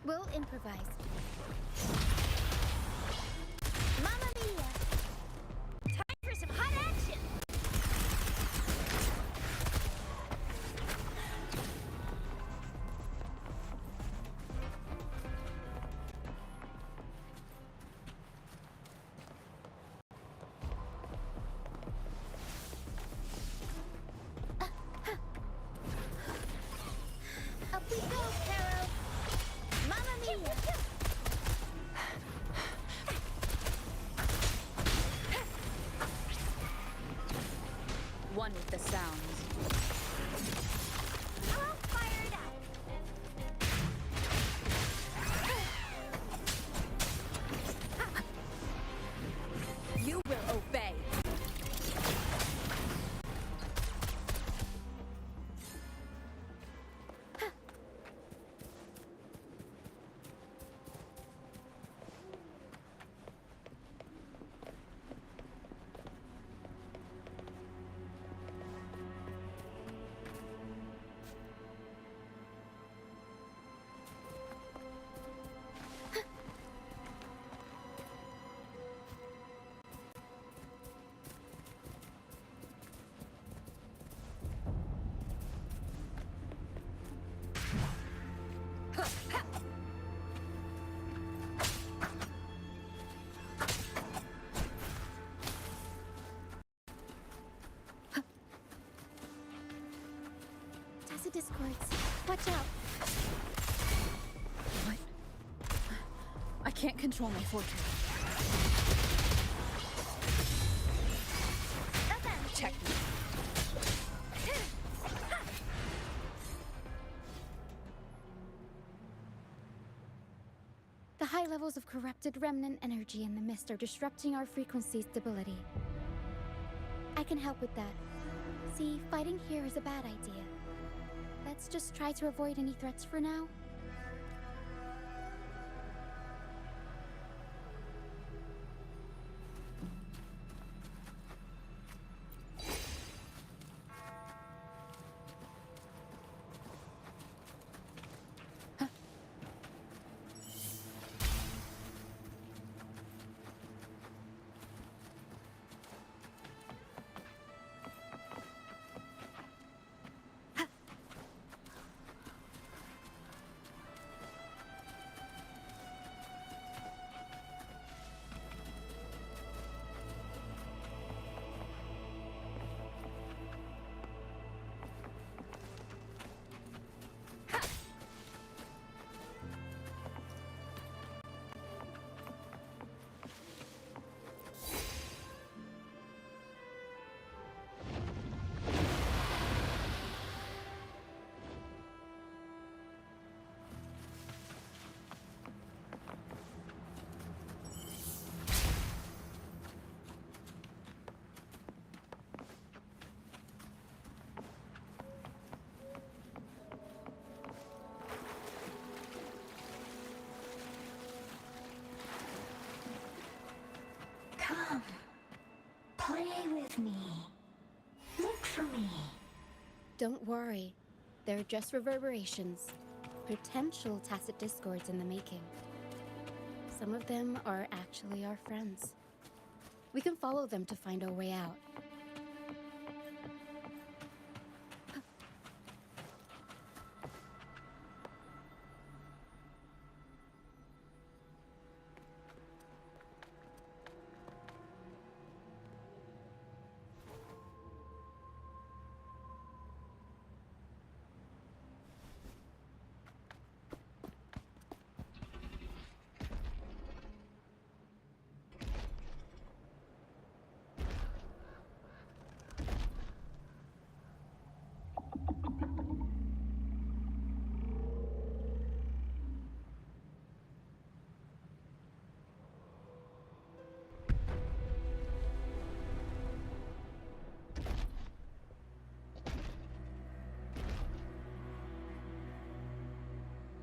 We'll improvise. Mamma mia! Time for some hot action! Up we go, Caro! Mamma mia! One with the sounds. I'll fire it out! You will obey. Tacit discords. Watch out! What? I can't control my fortress. Check me. The high levels of corrupted remnant energy in the mist are disrupting our frequency stability. I can help with that. See, fighting here is a bad idea. Let's just try to avoid any threats for now. Come, play with me. Look for me. Don't worry. They're just reverberations. Potential tacit discords in the making. Some of them are actually our friends. We can follow them to find our way out.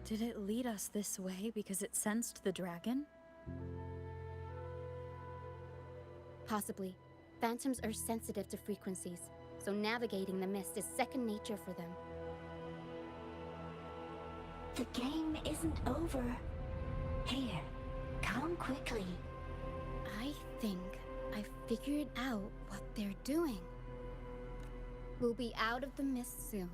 Did it lead us this way because it sensed the dragon? Possibly. Phantoms are sensitive to frequencies, so navigating the mist is second nature for them. The game isn't over. Here, come quickly. I think I figured out what they're doing. We'll be out of the mist soon.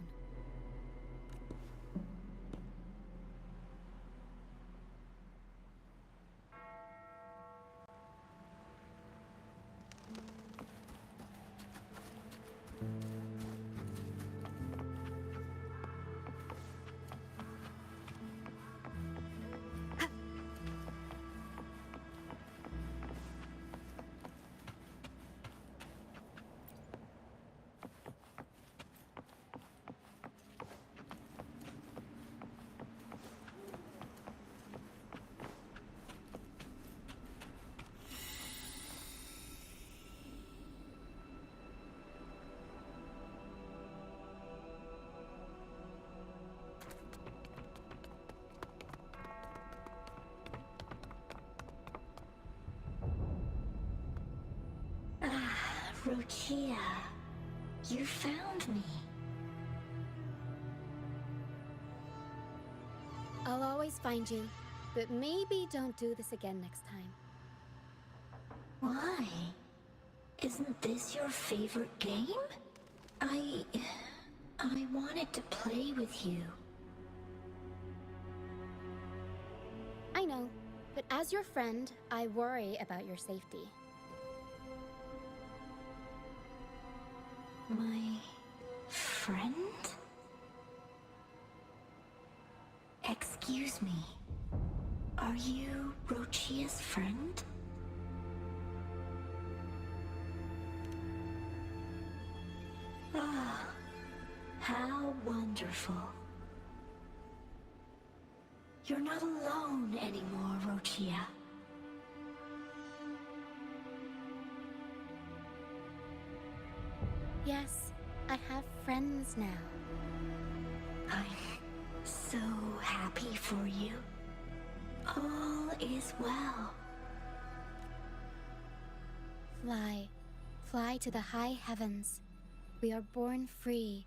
Rochia, you found me. I'll always find you, but maybe don't do this again next time. Why? Isn't this your favorite game? I wanted to play with you. I know, but as your friend, I worry about your safety. My friend? Excuse me. Are you Rochia's friend? Ah, how wonderful. You're not alone anymore, Rochia. Yes, I have friends now. I'm so happy for you. All is well. Fly. Fly to the high heavens. We are born free,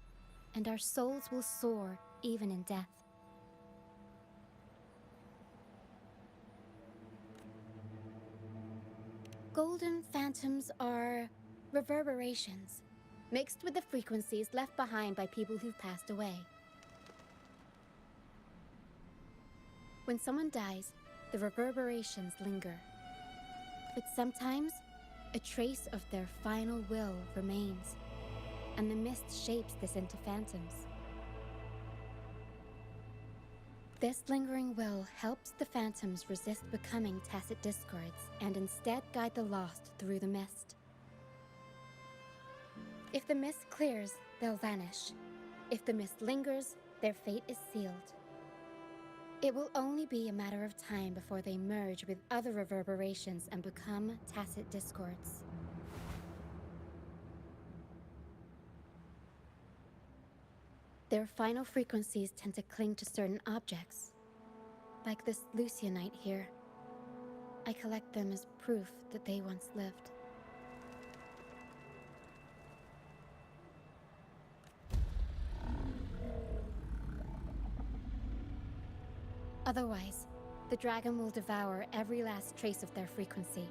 and our souls will soar even in death. Golden phantoms are reverberations, mixed with the frequencies left behind by people who've passed away. When someone dies, the reverberations linger. But sometimes, a trace of their final will remains, and the mist shapes this into phantoms. This lingering will helps the phantoms resist becoming tacit discords and instead guide the lost through the mist. If the mist clears, they'll vanish. If the mist lingers, their fate is sealed. It will only be a matter of time before they merge with other reverberations and become tacit discords. Their final frequencies tend to cling to certain objects, like this Lucianite here. I collect them as proof that they once lived. Otherwise, the dragon will devour every last trace of their frequency.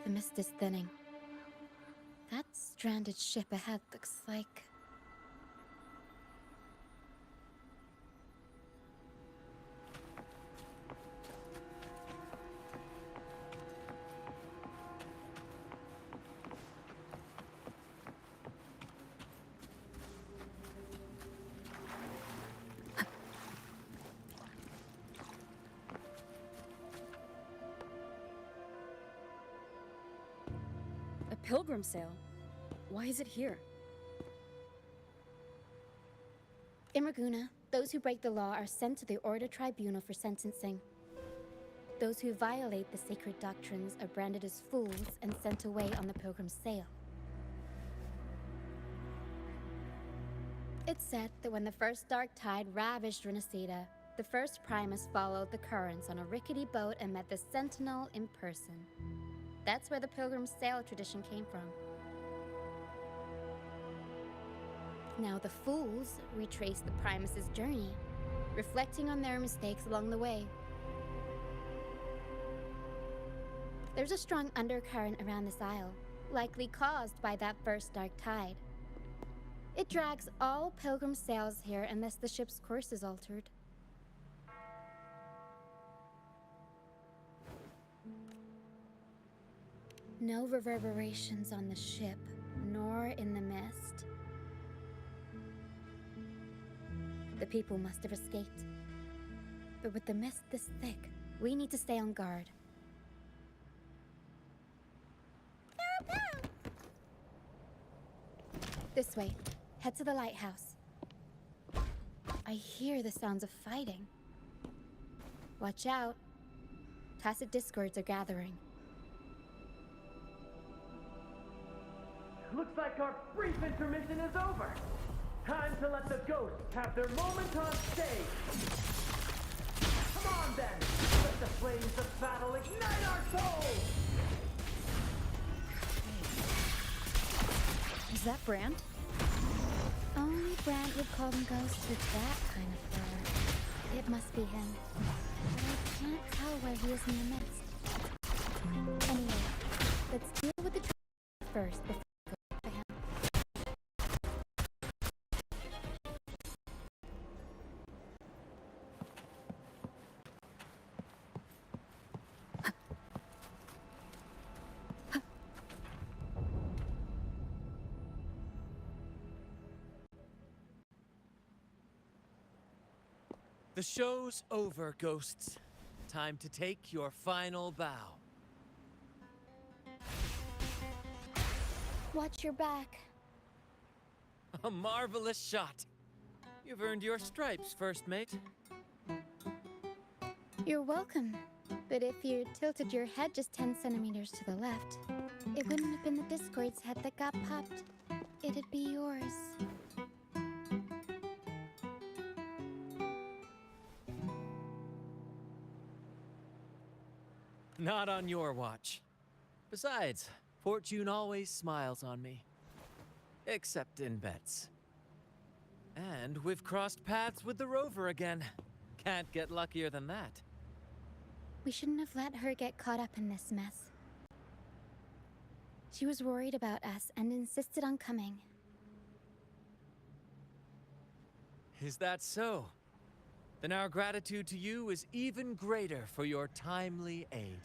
The mist is thinning. That stranded ship ahead looks like... A pilgrim sale? Why is it here? In Raguna, those who break the law are sent to the Order Tribunal for sentencing. Those who violate the sacred doctrines are branded as fools and sent away on the pilgrim's sale. It's said that when the first dark tide ravaged Rinascita, the first Primus followed the currents on a rickety boat and met the Sentinel in person. That's where the pilgrim's sale tradition came from. Now the fools retrace the Primus's journey, reflecting on their mistakes along the way. There's a strong undercurrent around this isle, likely caused by that first dark tide. It drags all pilgrim sails here unless the ship's course is altered. No reverberations on the ship, nor in the mist. The people must have escaped. But with the mist this thick, we need to stay on guard. This way. Head to the lighthouse. I hear the sounds of fighting. Watch out. Tacit discords are gathering. Looks like our brief intermission is over. Time to let the ghosts have their moment on stage. Come on then! Let the flames of battle ignite our souls! Is that Brand? Only Brant would call them ghosts with that kind of power. It must be him. But I can't tell where he is in the mist. Anyway, let's deal with the first before we go to him. The show's over, ghosts. Time to take your final bow. Watch your back. A marvelous shot. You've earned your stripes, first mate. You're welcome. But if you tilted your head just 10 centimeters to the left, it wouldn't have been the Discord's head that got popped. It'd be yours. Not on your watch. Besides, fortune always smiles on me. Except in bets. And we've crossed paths with the rover again. Can't get luckier than that. We shouldn't have let her get caught up in this mess. She was worried about us and insisted on coming. Is that so? Then our gratitude to you is even greater for your timely aid.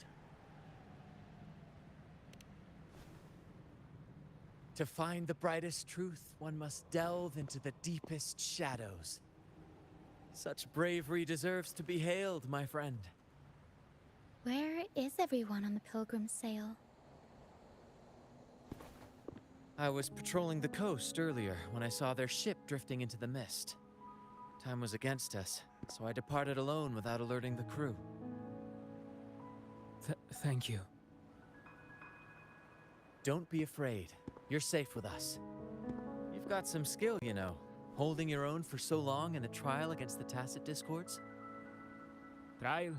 To find the brightest truth, one must delve into the deepest shadows. Such bravery deserves to be hailed, my friend. Where is everyone on the Pilgrim sail? I was patrolling the coast earlier when I saw their ship drifting into the mist. Time was against us, so I departed alone without alerting the crew. Thank you. Don't be afraid. You're safe with us. You've got some skill, you know, holding your own for so long in a trial against the Tacit Discords. Trial?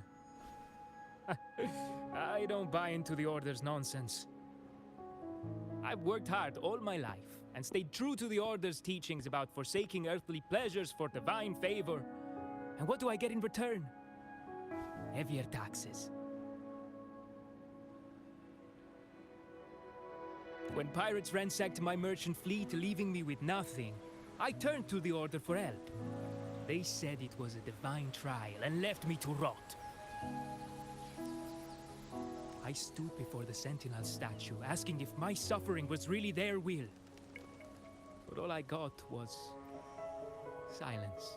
I don't buy into the Order's nonsense. I've worked hard all my life and stayed true to the Order's teachings about forsaking earthly pleasures for divine favor. And what do I get in return? Heavier taxes. When pirates ransacked my merchant fleet, leaving me with nothing, I turned to the Order for help. They said it was a divine trial and left me to rot. I stood before the Sentinel statue, asking if my suffering was really their will. But all I got was silence.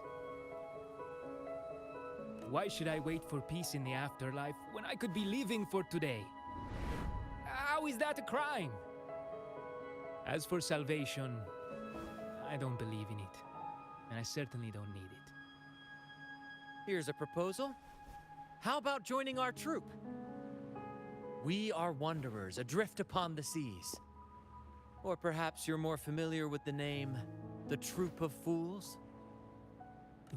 Why should I wait for peace in the afterlife when I could be living for today? How is that a crime? As for salvation, I don't believe in it. And I certainly don't need it. Here's a proposal. How about joining our troop? We are wanderers adrift upon the seas. Or perhaps you're more familiar with the name, the Troop of Fools?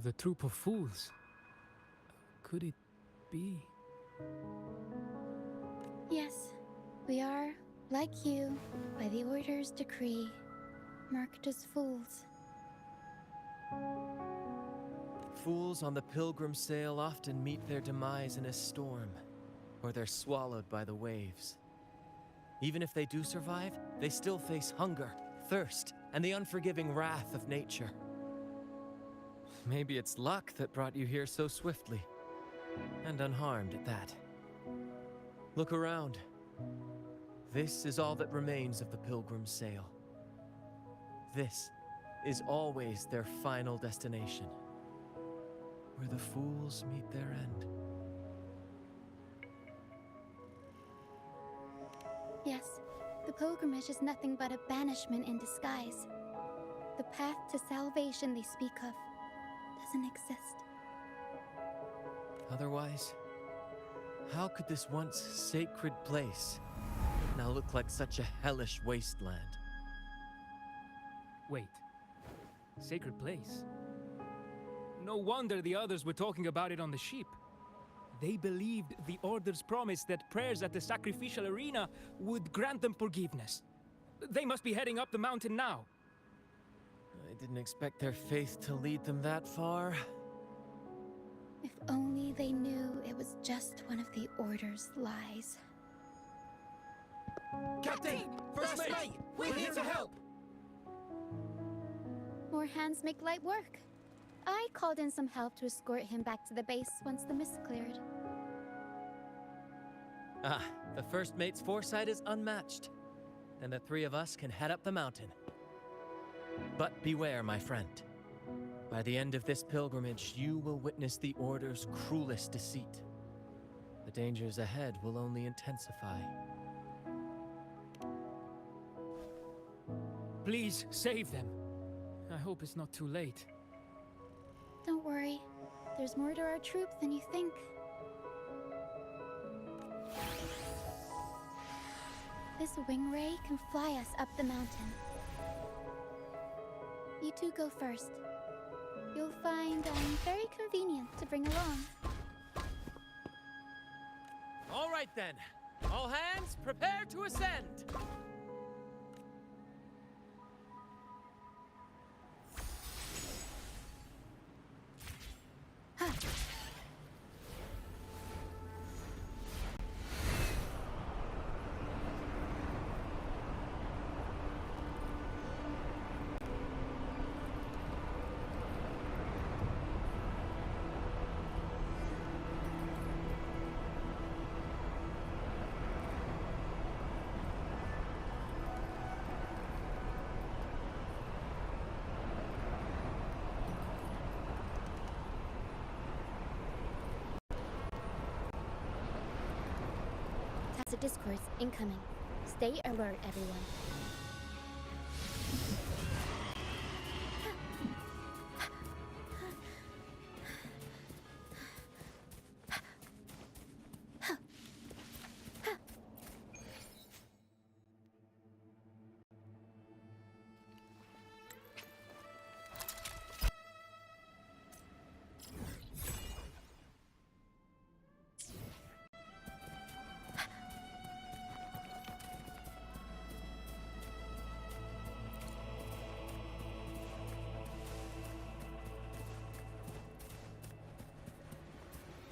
The Troop of Fools? Could it be? Yes, we are, like you, by the Order's decree, marked as fools. Fools on the pilgrim sail often meet their demise in a storm, or they're swallowed by the waves. Even if they do survive, they still face hunger, thirst, and the unforgiving wrath of nature. Maybe it's luck that brought you here so swiftly, and unharmed at that. Look around. This is all that remains of the pilgrim's sail. This is always their final destination, where the fools meet their end. Yes, the pilgrimage is nothing but a banishment in disguise. The path to salvation they speak of doesn't exist. Otherwise, how could this once sacred place now look like such a hellish wasteland? Wait. Sacred place? No wonder the others were talking about it on the ship. They believed the Order's promise that prayers at the sacrificial arena would grant them forgiveness. They must be heading up the mountain now. I didn't expect their faith to lead them that far. If only they knew it was just one of the Order's lies. Captain! First mate! We're here to help! More hands make light work. I called in some help to escort him back to the base once the mist cleared. Ah, the first mate's foresight is unmatched. Then the three of us can head up the mountain. But beware, my friend. By the end of this pilgrimage, you will witness the Order's cruelest deceit. The dangers ahead will only intensify. Please, save them. I hope it's not too late. Don't worry. There's more to our troop than you think. This wing ray can fly us up the mountain. You two go first. You'll find very convenient to bring along. All right then. All hands, prepare to ascend! Tacit discourse incoming. Stay alert, everyone.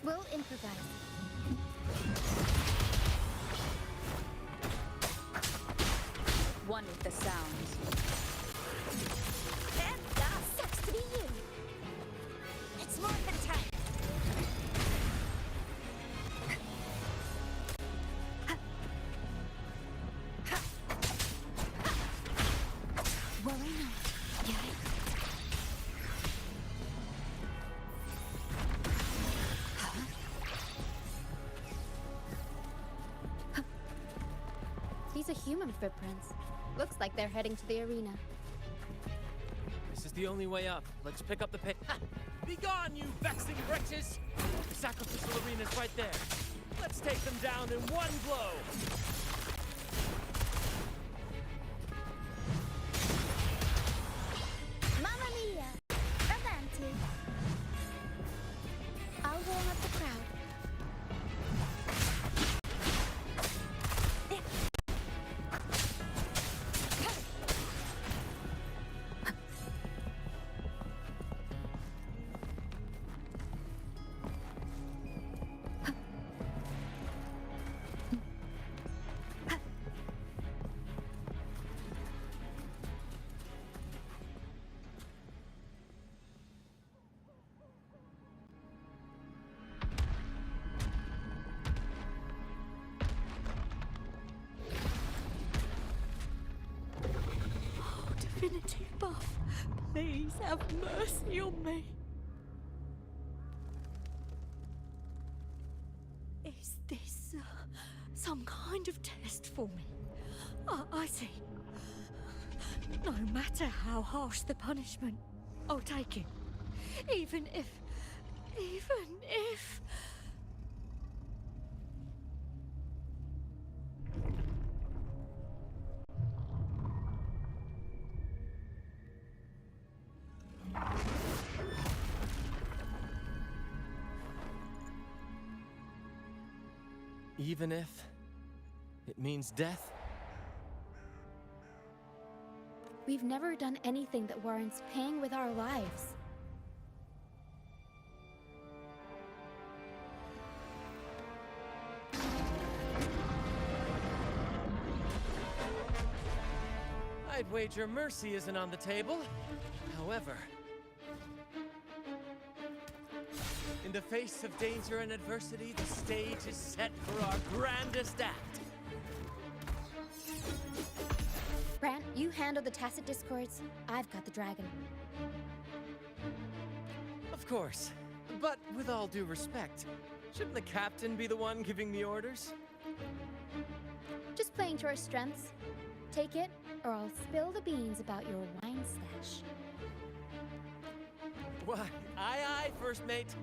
We'll improvise. One with the sounds. And that sucks to be you. It's more than time. Well, I know. Yeah. These are human footprints. Looks like they're heading to the arena. This is the only way up. Let's pick up the pace. Be gone, you vexing wretches! The sacrificial arena's right there. Let's take them down in one blow! Mamma mia! Avanti! I'll warm up the crowd. above, please have mercy on me. Is this some kind of test for me? I see. No matter how harsh the punishment, I'll take it. Even if... Even if it means death? We've never done anything that warrants paying with our lives. I'd wager mercy isn't on the table. However, in the face of danger and adversity, the stage is set for our grandest act. Brant, you handle the tacit discords. I've got the dragon. Of course, but with all due respect, shouldn't the captain be the one giving the orders? Just playing to our strengths. Take it, or I'll spill the beans about your wine stash. Why, aye, first mate.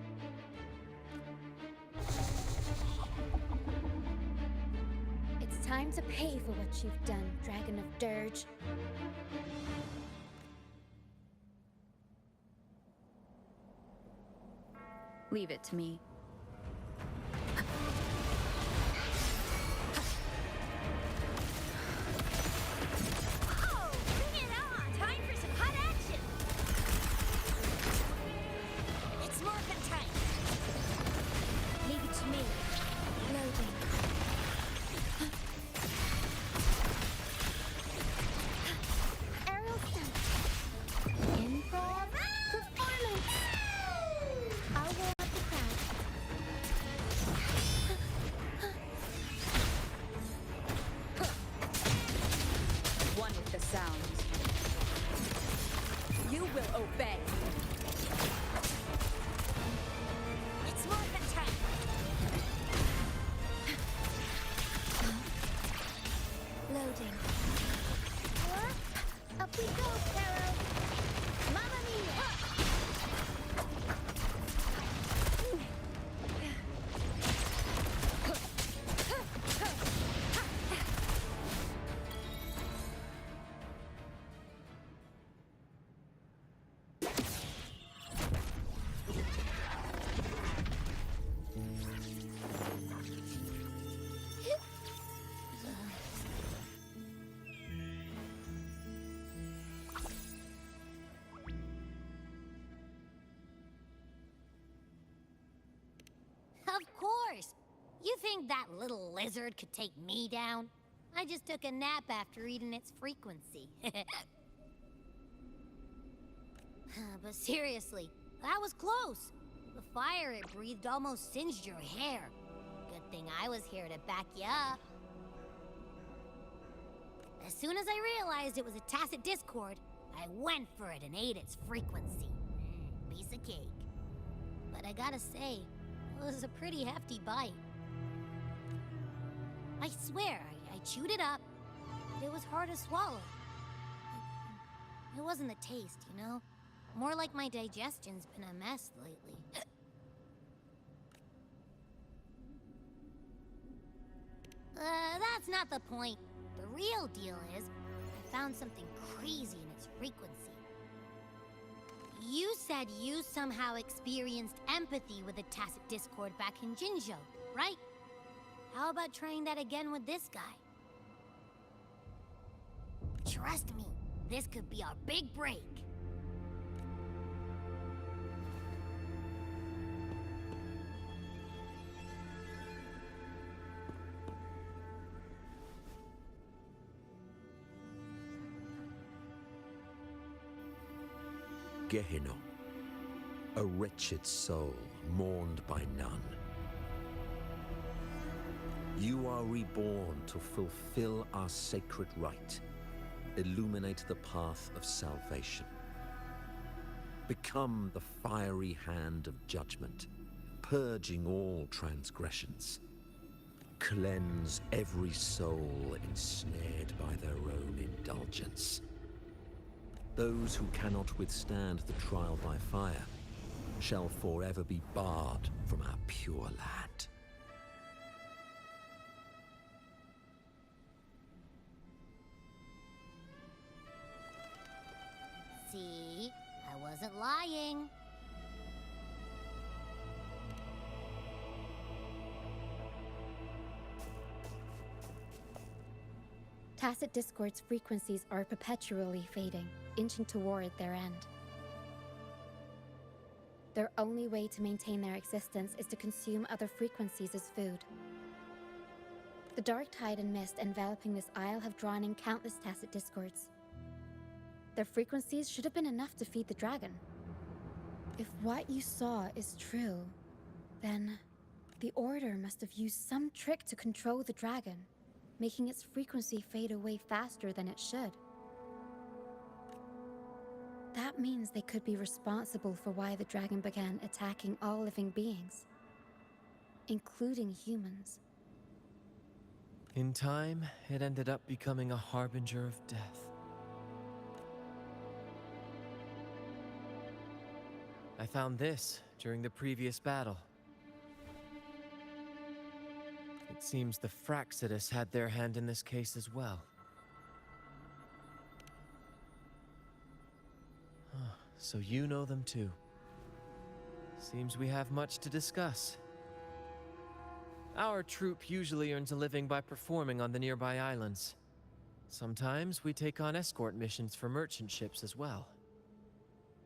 It's time to pay for what you've done, Dragon of Dirge. Leave it to me. Oh, bring it on! Time for some hot action! It's morphin' time! Leave it to me. Loading. Aerial stunt. Improv performance. I'll warm up the crowd. One with the sounds. You will obey. It's morphin' time! Loading. Up we go, Carol. Mamma mia! Of course! You think that little lizard could take me down? I just took a nap after eating its frequency. But seriously, that was close. The fire it breathed almost singed your hair. Good thing I was here to back you up. As soon as I realized it was a tacit discord, I went for it and ate its frequency. Piece of cake. But I gotta say, it was a pretty hefty bite. I swear, I chewed it up, but it was hard to swallow. It wasn't the taste, you know? More like my digestion's been a mess lately. That's not the point. The real deal is, I found something crazy in its frequency. You said you somehow experienced empathy with the tacit discord back in Jinzhou, right? How about trying that again with this guy? Trust me, this could be our big break. Gehenna, a wretched soul mourned by none. You are reborn to fulfill our sacred rite. illuminate the path of salvation. Become the fiery hand of judgment, purging all transgressions. Cleanse every soul ensnared by their own indulgence. Those who cannot withstand the trial by fire shall forever be barred from our pure land. See? I wasn't lying. Tacit Discord's frequencies are perpetually fading, inching toward their end. Their only way to maintain their existence is to consume other frequencies as food. The dark tide and mist enveloping this isle have drawn in countless Tacit Discords. Their frequencies should have been enough to feed the dragon. If what you saw is true, then the Order must have used some trick to control the dragon, making its frequency fade away faster than it should. That means they could be responsible for why the dragon began attacking all living beings, including humans. In time, it ended up becoming a harbinger of death. I found this during the previous battle. It seems the Fraxidus had their hand in this case as well. So you know them too. Seems we have much to discuss. Our troop usually earns a living by performing on the nearby islands. Sometimes we take on escort missions for merchant ships as well.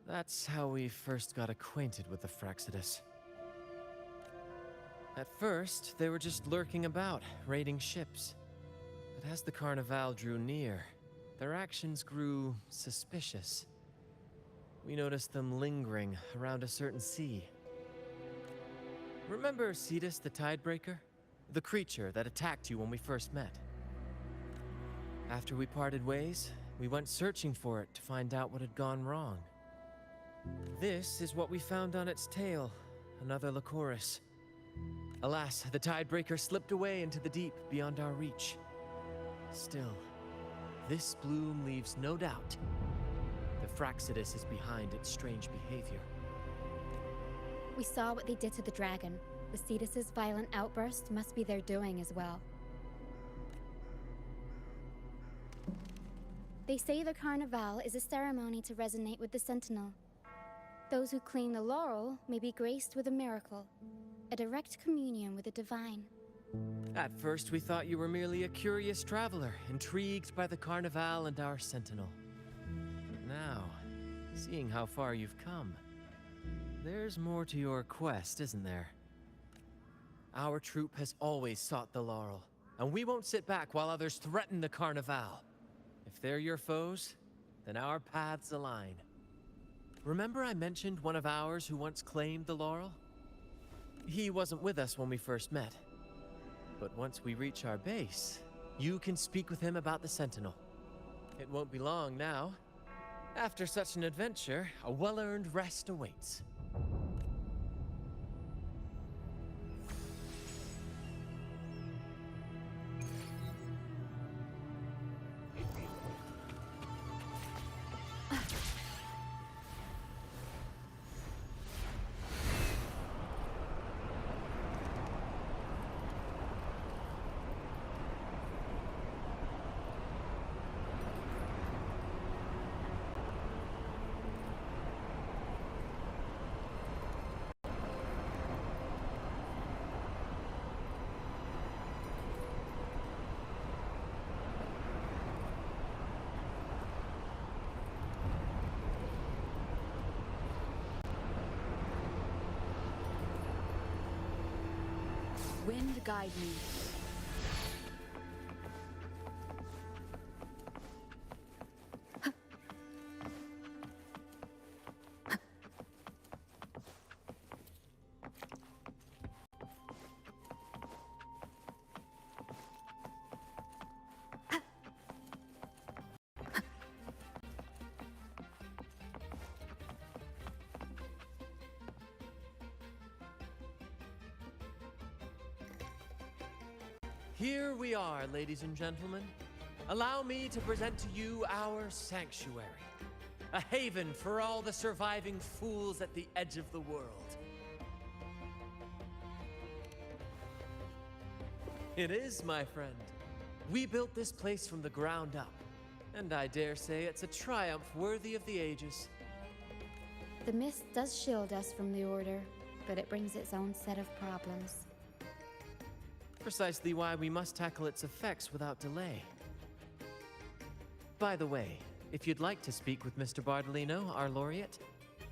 That's how we first got acquainted with the Fraxidus. At first, they were just lurking about, raiding ships. But as the Carnival drew near, their actions grew suspicious. We noticed them lingering around a certain sea. Remember Cetus the Tidebreaker? The creature that attacked you when we first met? After we parted ways, we went searching for it to find out what had gone wrong. This is what we found on its tail, another Lycoris. Alas, the Tidebreaker slipped away into the deep beyond our reach. Still, this bloom leaves no doubt. The Fraxidus is behind its strange behavior. We saw what they did to the dragon. The Cetus's violent outburst must be their doing as well. They say the Carnival is a ceremony to resonate with the Sentinel. Those who claim the laurel may be graced with a miracle, a direct communion with the divine. At first, we thought you were merely a curious traveler, intrigued by the Carnival and our Sentinel. But now, seeing how far you've come, there's more to your quest, isn't there? Our troop has always sought the laurel, and we won't sit back while others threaten the Carnival. If they're your foes, then our paths align. Remember I mentioned one of ours who once claimed the laurel? He wasn't with us when we first met. But once we reach our base, you can speak with him about the Sentinel. It won't be long now. After such an adventure, a well-earned rest awaits. Wind guide me. Here we are, ladies and gentlemen. Allow me to present to you our sanctuary. A haven for all the surviving fools at the edge of the world. It is, my friend. We built this place from the ground up, and I dare say it's a triumph worthy of the ages. The mist does shield us from the Order, but it brings its own set of problems. Precisely why we must tackle its effects without delay. By the way, if you'd like to speak with Mr. Bardolino, our laureate,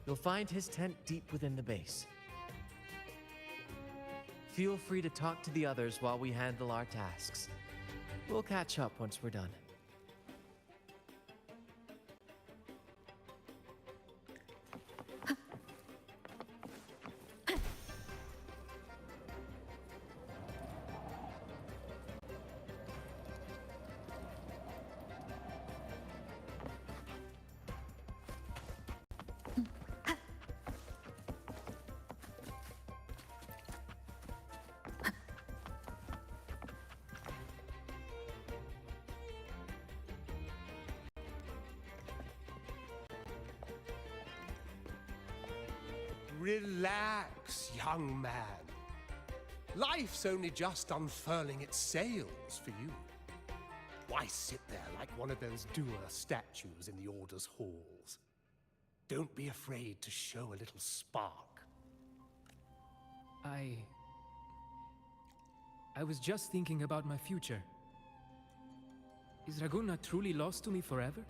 you'll find his tent deep within the base. Feel free to talk to the others while we handle our tasks. We'll catch up once we're done. Relax, young man. Life's only just unfurling its sails for you. Why sit there like one of those dour statues in the Order's halls? Don't be afraid to show a little spark. I was just thinking about my future. Is Raguna truly lost to me forever?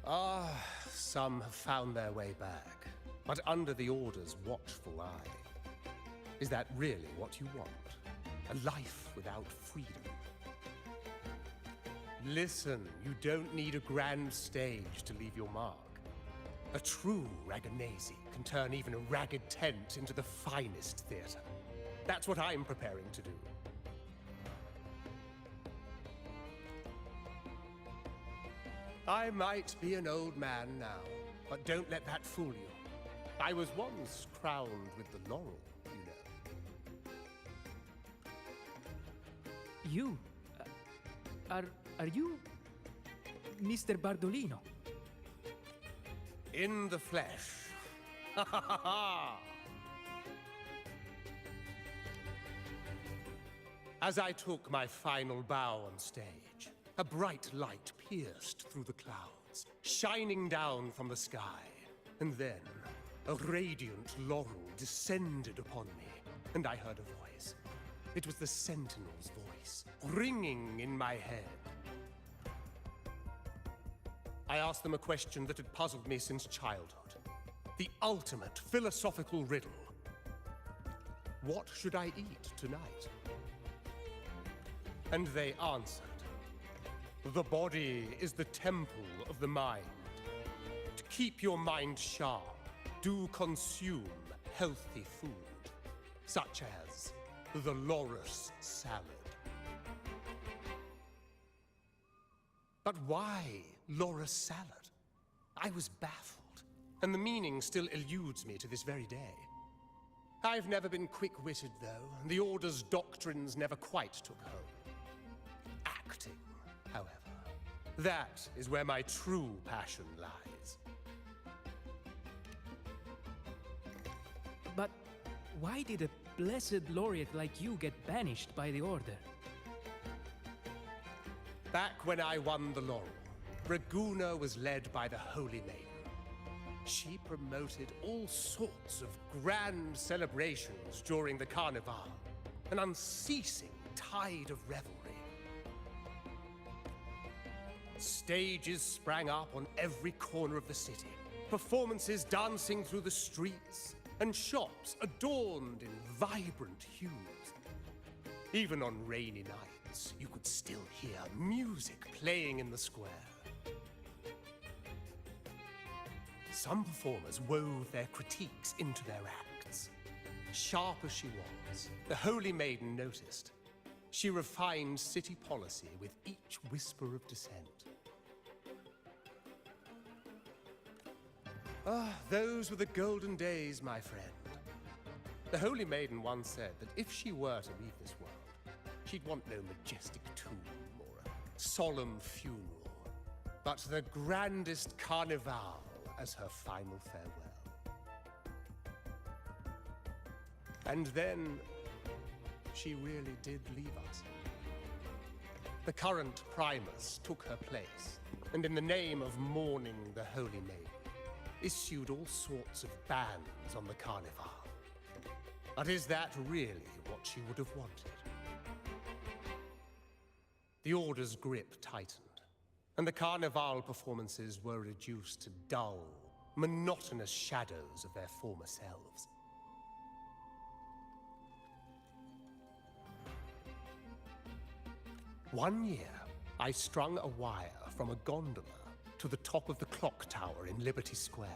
Ah, some have found their way back, but under the Order's watchful eye. Is that really what you want? A life without freedom? Listen, you don't need a grand stage to leave your mark. A true Raganazi can turn even a ragged tent into the finest theater. That's what I'm preparing to do. I might be an old man now, but don't let that fool you. I was once crowned with the laurel, you know. You? Are you Mr. Bardolino? In the flesh. Ha ha ha ha! As I took my final bow on stage, a bright light pierced through the clouds, shining down from the sky. And then, a radiant laurel descended upon me, and I heard a voice. It was the Sentinel's voice, ringing in my head. I asked them a question that had puzzled me since childhood. The ultimate philosophical riddle. What should I eat tonight? And they answered. The body is the temple of the mind. To keep your mind sharp, do consume healthy food, such as the Loris salad. But why Loris salad? I was baffled, and the meaning still eludes me to this very day. I've never been quick-witted, though, and the Order's doctrines never quite took hold. Acting, however, that is where my true passion lies. But why did a blessed laureate like you get banished by the Order? Back when I won the laurel, Raguna was led by the Holy Maiden. She promoted all sorts of grand celebrations during the Carnival, an unceasing tide of revelry. Stages sprang up on every corner of the city, performances dancing through the streets, and shops adorned in vibrant hues. Even on rainy nights, you could still hear music playing in the square. Some performers wove their critiques into their acts. Sharp as she was, the Holy Maiden noticed. She refined city policy with each whisper of dissent. Ah, those were the golden days, my friend. The Holy Maiden once said that if she were to leave this world, she'd want no majestic tomb or a solemn funeral, but the grandest carnival as her final farewell. And then, she really did leave us. The current Primus took her place, and in the name of mourning the Holy Maiden, issued all sorts of bans on the carnival. But is that really what she would have wanted? The Order's grip tightened, and the carnival performances were reduced to dull, monotonous shadows of their former selves. One year, I strung a wire from a gondola to the top of the clock tower in Liberty Square,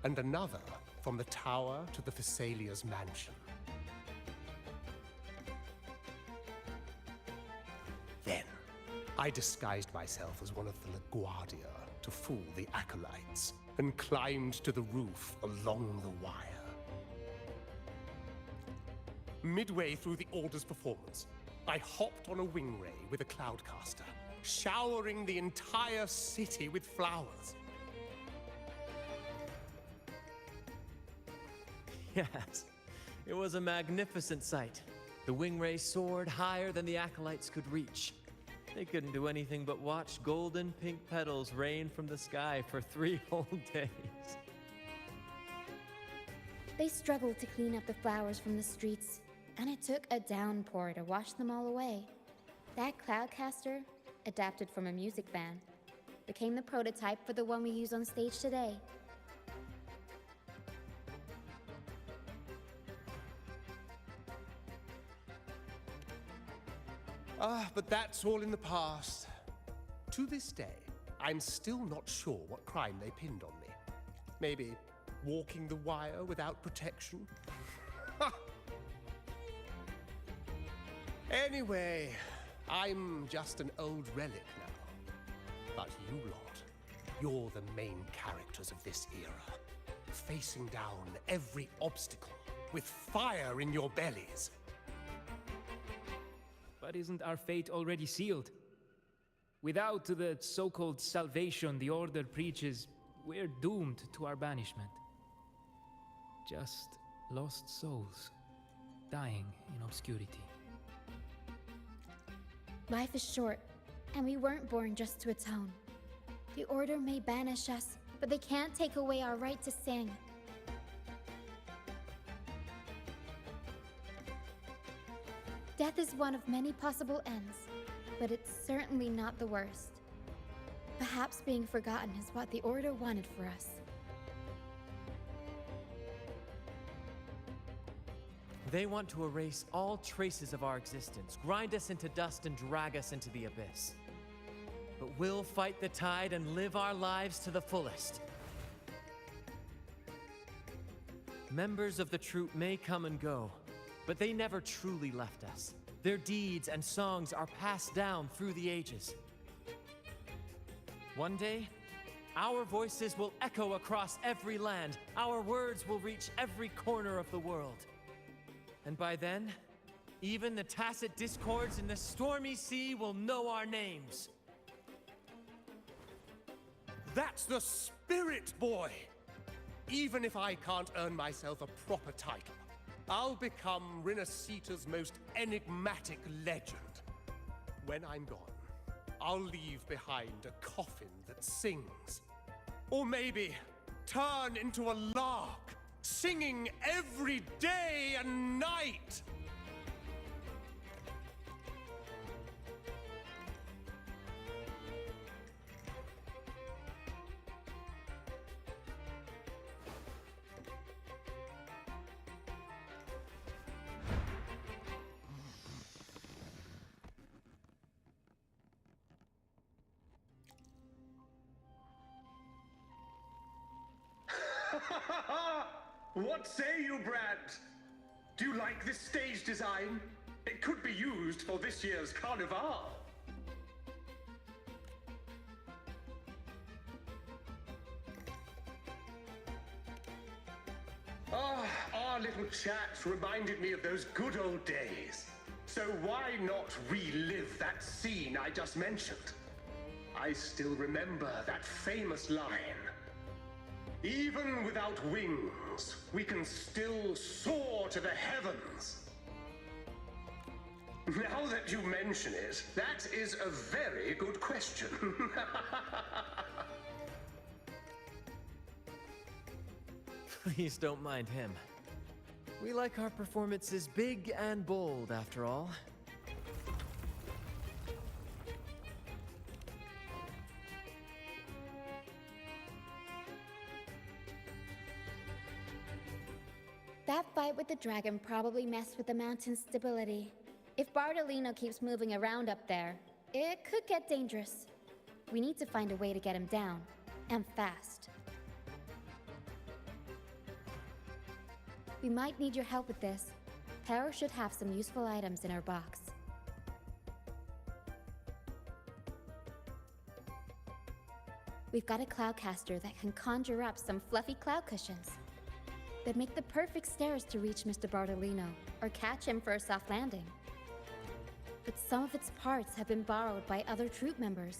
and another from the tower to the Thessalia's mansion. Then, I disguised myself as one of the LaGuardia to fool the acolytes, and climbed to the roof along the wire. Midway through the Order's performance, I hopped on a wing ray with a cloudcaster, showering the entire city with flowers. Yes, it was a magnificent sight. The wingray soared higher than the acolytes could reach. They couldn't do anything but watch golden pink petals rain from the sky for 3 whole days. They struggled to clean up the flowers from the streets, and it took a downpour to wash them all away. That cloudcaster, adapted from a music band, became the prototype for the one we use on stage today. But that's all in the past. To this day, I'm still not sure what crime they pinned on me. Maybe walking the wire without protection? Anyway, I'm just an old relic now. But you lot, you're the main characters of this era, facing down every obstacle with fire in your bellies. But isn't our fate already sealed? Without the so-called salvation the Order preaches, we're doomed to our banishment. Just lost souls, dying in obscurity. Life is short, and we weren't born just to atone. The Order may banish us, but they can't take away our right to sing. Death is one of many possible ends, but it's certainly not the worst. Perhaps being forgotten is what the Order wanted for us. They want to erase all traces of our existence, grind us into dust and drag us into the abyss. But we'll fight the tide and live our lives to the fullest. Members of the troupe may come and go, but they never truly left us. Their deeds and songs are passed down through the ages. One day, our voices will echo across every land. Our words will reach every corner of the world. And by then, even the tacit discords in the stormy sea will know our names. That's the spirit, boy! Even if I can't earn myself a proper title, I'll become Rinascita's most enigmatic legend. When I'm gone, I'll leave behind a coffin that sings. Or maybe turn into a lark, singing every day and night! What say you, Brad? Do you like this stage design? It could be used for this year's carnival. our little chat reminded me of those good old days. So why not relive that scene I just mentioned? I still remember that famous line. Even without wings, we can still soar to the heavens. Now that you mention it, that is a very good question. Please don't mind him. We like our performances big and bold, after all. That fight with the dragon probably messed with the mountain's stability. If Bardolino keeps moving around up there, it could get dangerous. We need to find a way to get him down, and fast. We might need your help with this. Pero should have some useful items in her box. We've got a cloudcaster that can conjure up some fluffy cloud cushions. They'd make the perfect stairs to reach Mr. Bardolino, or catch him for a soft landing. But some of its parts have been borrowed by other troop members.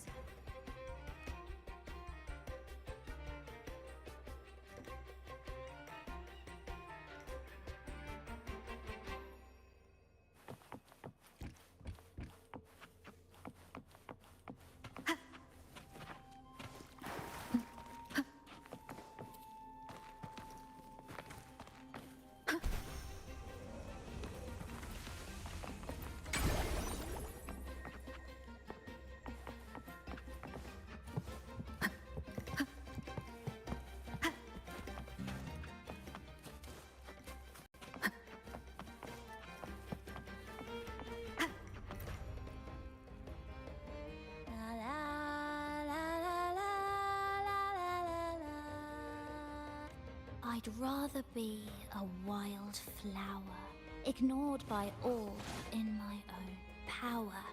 I'd rather be a wild flower, ignored by all in my own power,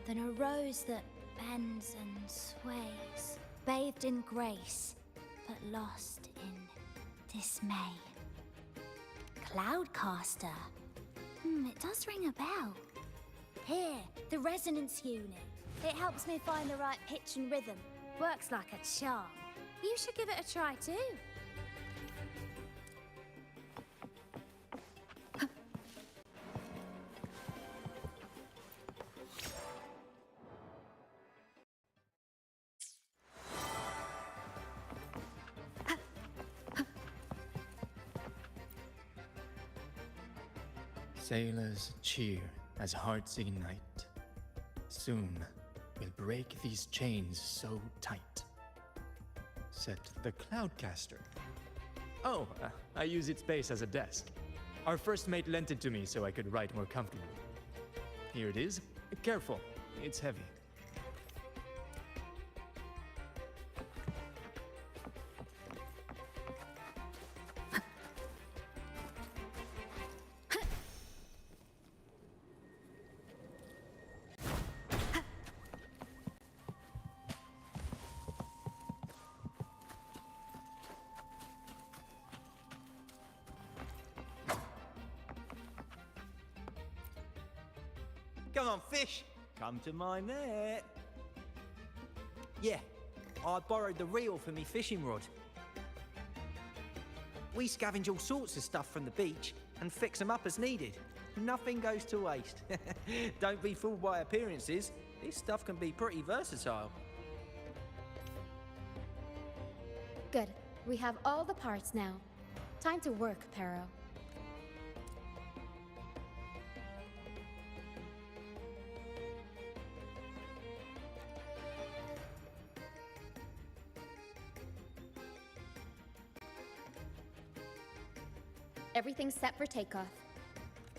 than a rose that bends and sways, bathed in grace, but lost in dismay. Cloudcaster. It does ring a bell. Here, the resonance unit. It helps me find the right pitch and rhythm. Works like a charm. You should give it a try too. Sailors cheer as hearts ignite. Soon we'll break these chains so tight. Said the Cloudcaster. Oh, I use its base as a desk. Our first mate lent it to me so I could write more comfortably. Here it is. Careful, it's heavy. Come on, fish. Come to my net. Yeah, I borrowed the reel for me fishing rod. We scavenge all sorts of stuff from the beach and fix them up as needed. Nothing goes to waste. Don't be fooled by appearances. This stuff can be pretty versatile. Good. We have all the parts now. Time to work, Pero. Everything's set for takeoff.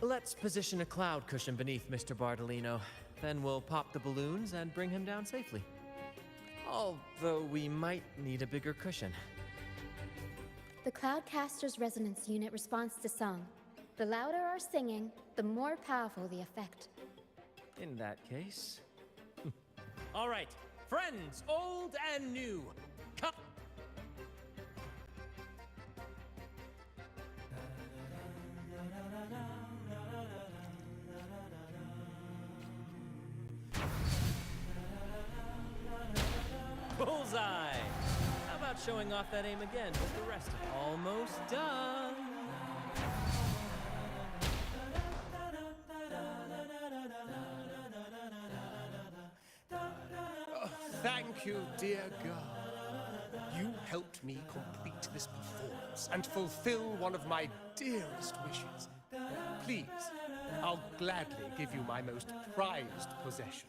Let's position a cloud cushion beneath Mr. Bardolino. Then we'll pop the balloons and bring him down safely. Although we might need a bigger cushion. The Cloudcaster's resonance unit responds to song. The louder our singing, the more powerful the effect. In that case... All right, friends, old and new, come... Bullseye! How about showing off that aim again with the rest of it? Almost done. Oh, thank you, dear girl. You helped me complete this performance and fulfill one of my dearest wishes. Please, I'll gladly give you my most prized possession.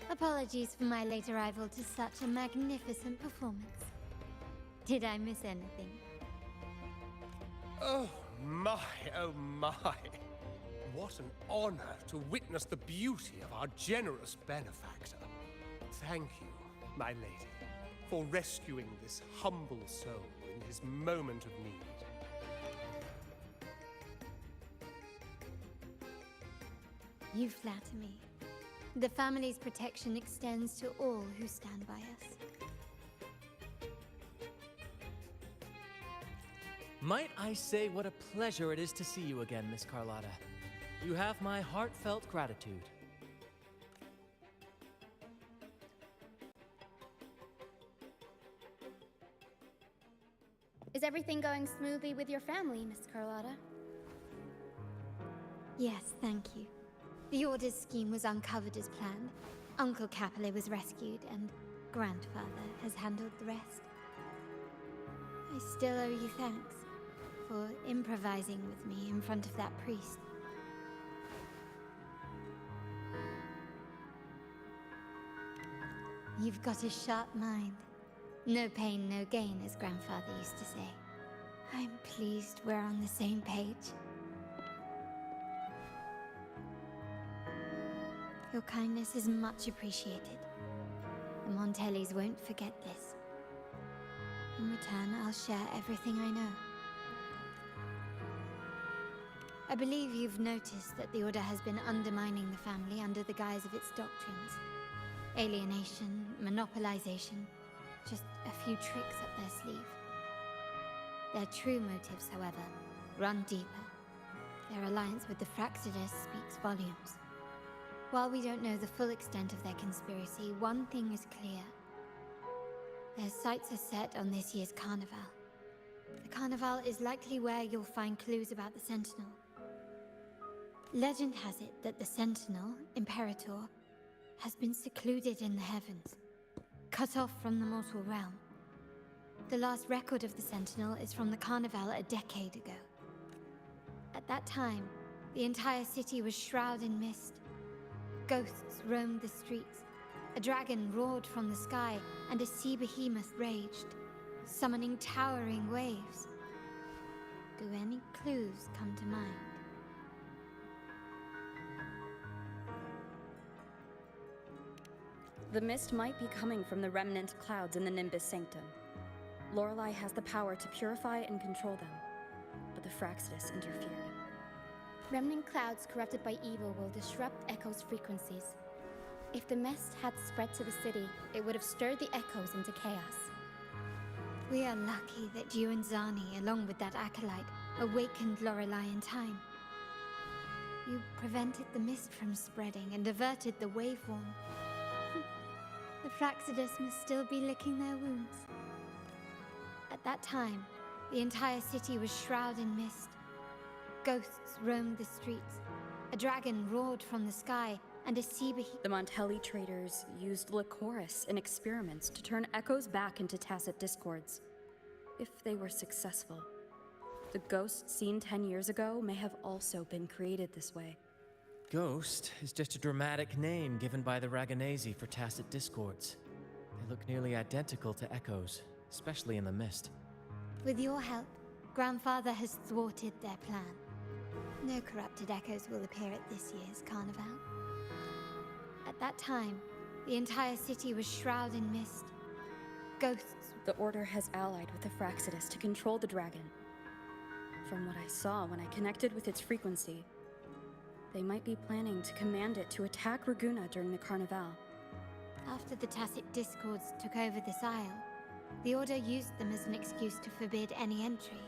Apologies for my late arrival to such a magnificent performance. Did I miss anything? Oh my, oh my. What an honor to witness the beauty of our generous benefactor. Thank you, my lady, for rescuing this humble soul in his moment of need. You flatter me. The family's protection extends to all who stand by us. Might I say what a pleasure it is to see you again, Miss Carlotta. You have my heartfelt gratitude. Is everything going smoothly with your family, Miss Carlotta? Yes, thank you. The Order's scheme was uncovered as planned. Uncle Capulet was rescued, and Grandfather has handled the rest. I still owe you thanks for improvising with me in front of that priest. You've got a sharp mind. No pain, no gain, as Grandfather used to say. I'm pleased we're on the same page. Your kindness is much appreciated. The Montellis won't forget this. In return, I'll share everything I know. I believe you've noticed that the Order has been undermining the family under the guise of its doctrines. Alienation, monopolization, just a few tricks up their sleeve. Their true motives, however, run deeper. Their alliance with the Fraxidus speaks volumes. While we don't know the full extent of their conspiracy, one thing is clear. Their sights are set on this year's carnival. The carnival is likely where you'll find clues about the Sentinel. Legend has it that the Sentinel, Imperator, has been secluded in the heavens, cut off from the mortal realm. The last record of the Sentinel is from the carnival a decade ago. At that time, the entire city was shrouded in mist. Ghosts roamed the streets, a dragon roared from the sky, and a sea behemoth raged, summoning towering waves. Do any clues come to mind? The mist might be coming from the remnant clouds in the Nimbus Sanctum. Lorelei has the power to purify and control them, but the Fraxidus interfered. Remnant clouds corrupted by evil will disrupt Echo's frequencies. If the mist had spread to the city, it would have stirred the Echoes into chaos. We are lucky that you and Zani, along with that acolyte, awakened Lorelei in time. You prevented the mist from spreading and averted the waveform. The Fraxidus must still be licking their wounds. At that time, the entire city was shrouded in mist. Ghosts roamed the streets. A dragon roared from the sky, and a sea behemoth. The Montelli traders used Lycoris in experiments to turn echoes back into tacit discords. If they were successful, the ghosts seen 10 years ago may have also been created this way. Ghost is just a dramatic name given by the Raganesi for tacit discords. They look nearly identical to echoes, especially in the mist. With your help, Grandfather has thwarted their plan. No corrupted echoes will appear at this year's carnival. At that time, the entire city was shrouded in mist. Ghosts. The Order has allied with the Fraxidus to control the dragon. From what I saw when I connected with its frequency, They might be planning to command it to attack Raguna during the Carnival. After the Tacit Discords took over this isle, the Order used them as an excuse to forbid any entry.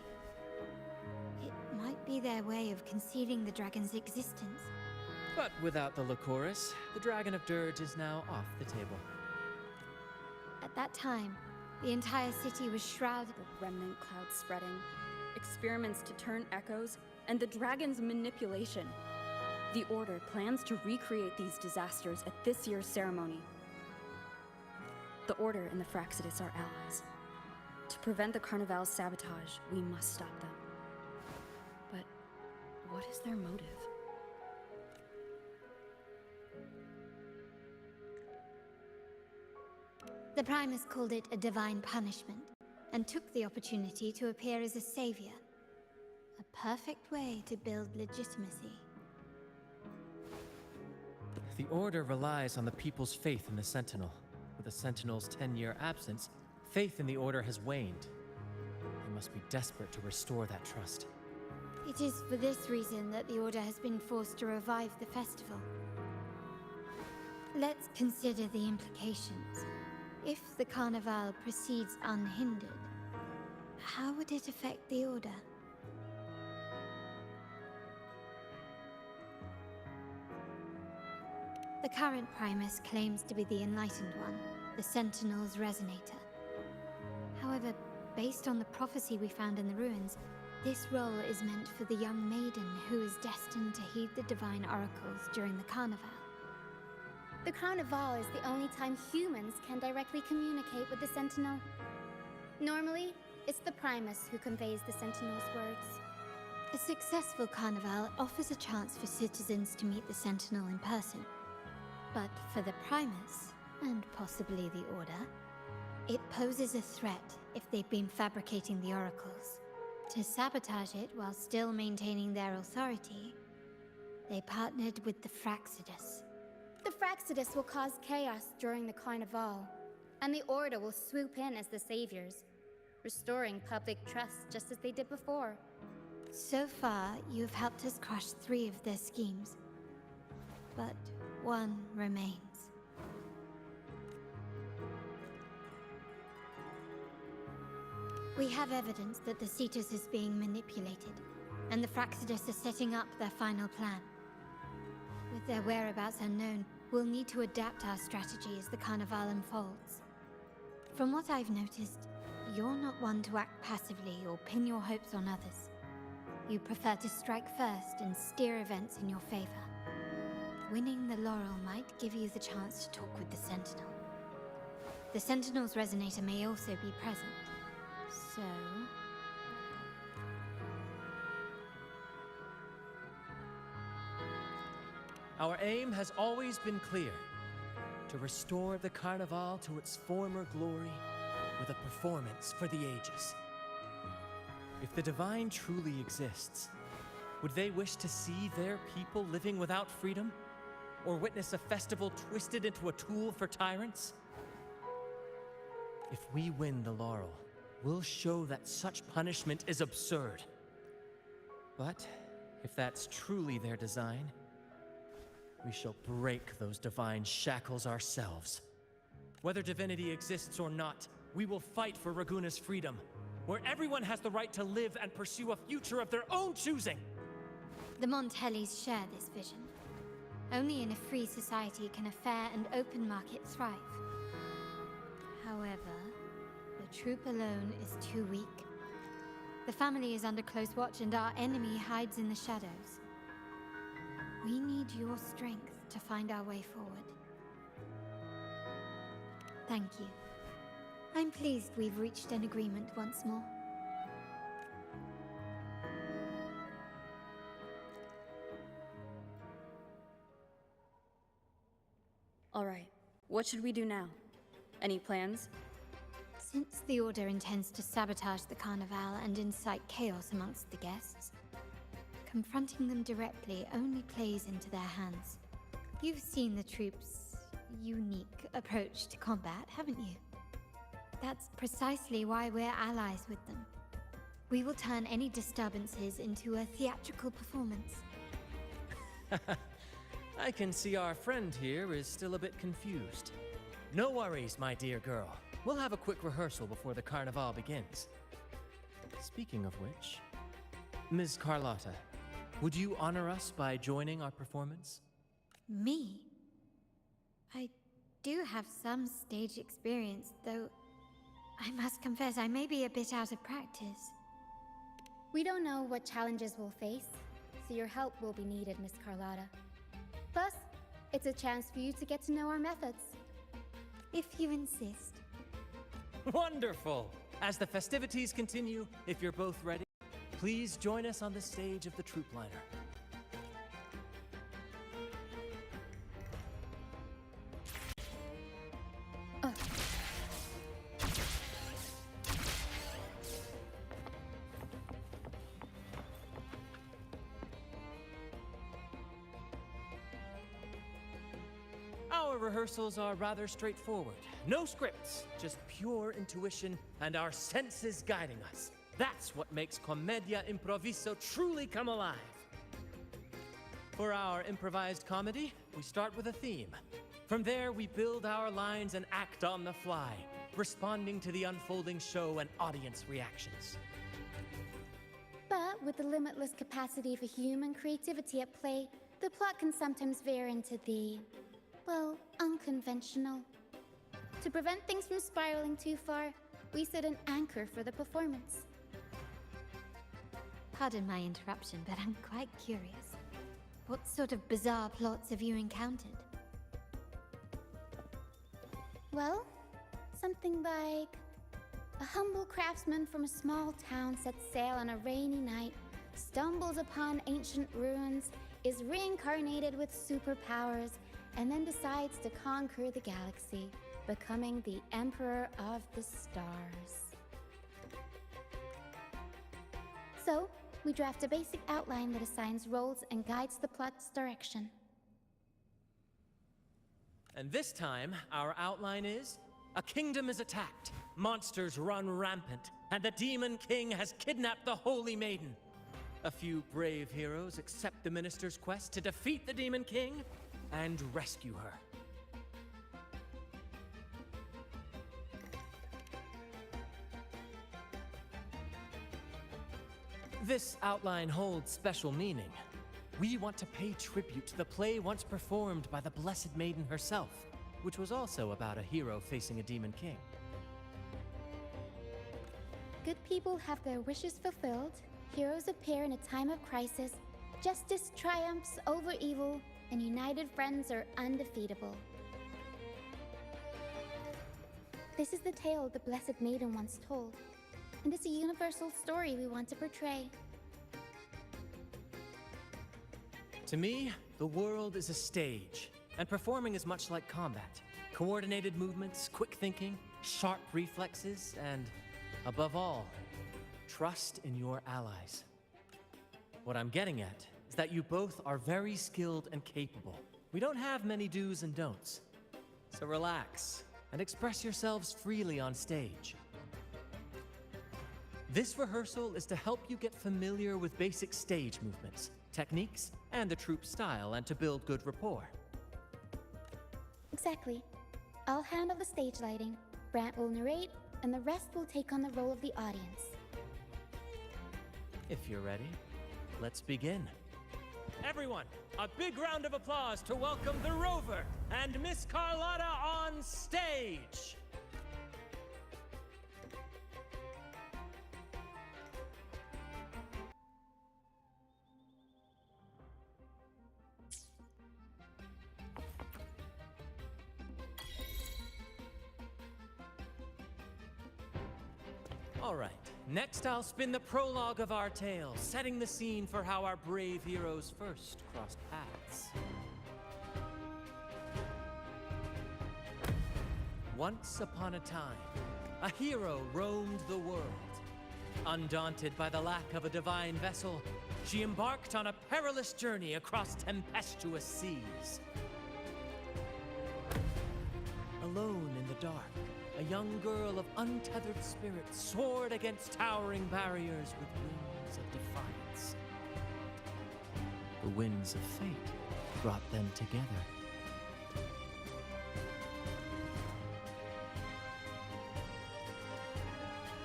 It might be their way of concealing the dragon's existence. But without the Lycoris, the Dragon of Dirge is now off the table. At that time, the entire city was shrouded. The remnant cloud spreading, experiments to turn echoes, and the dragon's manipulation. The Order plans to recreate these disasters at this year's ceremony. The Order and the Fraxidus are allies. To prevent the Carnival's sabotage, we must stop them. But what is their motive? The Primus called it a divine punishment, and took the opportunity to appear as a savior. A perfect way to build legitimacy. The Order relies on the people's faith in the Sentinel. With the Sentinel's 10-year absence, faith in the Order has waned. They must be desperate to restore that trust. It is for this reason that the Order has been forced to revive the festival. Let's consider the implications. If the Carnival proceeds unhindered, how would it affect the Order? The current Primus claims to be the Enlightened One, the Sentinel's Resonator. However, based on the prophecy we found in the ruins, this role is meant for the young maiden who is destined to heed the divine oracles during the Carnival. The Carnival is the only time humans can directly communicate with the Sentinel. Normally, it's the Primus who conveys the Sentinel's words. A successful Carnival offers a chance for citizens to meet the Sentinel in person. But for the Primus, and possibly the Order, it poses a threat if they've been fabricating the oracles. To sabotage it while still maintaining their authority, they partnered with the Fraxidus. The Fraxidus will cause chaos during the Carnival, and the Order will swoop in as the saviors, restoring public trust just as they did before. So far, you've helped us crush 3 of their schemes. But one remains. We have evidence that the Cetus is being manipulated, and the Fraxidus are setting up their final plan. With their whereabouts unknown, we'll need to adapt our strategy as the Carnival unfolds. From what I've noticed, you're not one to act passively or pin your hopes on others. You prefer to strike first and steer events in your favor. Winning the laurel might give you the chance to talk with the Sentinel. The Sentinel's Resonator may also be present, so... Our aim has always been clear: to restore the Carnival to its former glory with a performance for the ages. If the Divine truly exists, would they wish to see their people living without freedom? Or witness a festival twisted into a tool for tyrants? If we win the laurel, we'll show that such punishment is absurd. But if that's truly their design, we shall break those divine shackles ourselves. Whether divinity exists or not, we will fight for Raguna's freedom, where everyone has the right to live and pursue a future of their own choosing. The Montellis share this vision. Only in a free society can a fair and open market thrive. However, the troop alone is too weak. The family is under close watch and our enemy hides in the shadows. We need your strength to find our way forward. Thank you. I'm pleased we've reached an agreement once more. All right, what should we do now? Any plans? Since the Order intends to sabotage the Carnival and incite chaos amongst the guests, confronting them directly only plays into their hands. You've seen the troops' unique approach to combat, haven't you? That's precisely why we're allies with them. We will turn any disturbances into a theatrical performance. I can see our friend here is still a bit confused. No worries, my dear girl. We'll have a quick rehearsal before the carnival begins. Speaking of which, Ms. Carlotta, would you honor us by joining our performance? Me? I do have some stage experience, though I must confess I may be a bit out of practice. We don't know what challenges we'll face, so your help will be needed, Miss Carlotta. Plus, it's a chance for you to get to know our methods. If you insist. Wonderful! As the festivities continue, if you're both ready, please join us on the stage of the troop liner. Our rehearsals are rather straightforward. No scripts, just pure intuition and our senses guiding us. That's what makes Commedia Improviso truly come alive. For our improvised comedy, we start with a theme. From there, we build our lines and act on the fly, responding to the unfolding show and audience reactions. But with the limitless capacity for human creativity at play, the plot can sometimes veer into the, well, unconventional. To prevent things from spiraling too far, we set an anchor for the performance. Pardon my interruption, but I'm quite curious. What sort of bizarre plots have you encountered? Well, something like a humble craftsman from a small town sets sail on a rainy night, stumbles upon ancient ruins, is reincarnated with superpowers, and then decides to conquer the galaxy, becoming the Emperor of the Stars. So, we draft a basic outline that assigns roles and guides the plot's direction. And this time, our outline is: a kingdom is attacked, monsters run rampant, and the Demon King has kidnapped the Holy Maiden. A few brave heroes accept the minister's quest to defeat the Demon King and rescue her. This outline holds special meaning. We want to pay tribute to the play once performed by the Blessed Maiden herself, which was also about a hero facing a Demon King. Good people have their wishes fulfilled, heroes appear in a time of crisis, justice triumphs over evil, and united friends are undefeatable. This is the tale the Blessed Maiden once told, and it's a universal story we want to portray. To me, the world is a stage, and performing is much like combat. Coordinated movements, quick thinking, sharp reflexes, and, above all, trust in your allies. What I'm getting at is that you both are very skilled and capable. We don't have many do's and don'ts. So relax and express yourselves freely on stage. This rehearsal is to help you get familiar with basic stage movements, techniques, and the troupe style, and to build good rapport. Exactly. I'll handle the stage lighting, Brant will narrate, and the rest will take on the role of the audience. If you're ready, let's begin. Everyone, a big round of applause to welcome the Rover and Miss Carlotta on stage! All right, next I'll spin the prologue of our tale, setting the scene for how our brave heroes first crossed paths. Once upon a time, a hero roamed the world. Undaunted by the lack of a divine vessel, she embarked on a perilous journey across tempestuous seas. Alone in the dark, a young girl of untethered spirit soared against towering barriers with wings of defiance. The winds of fate brought them together.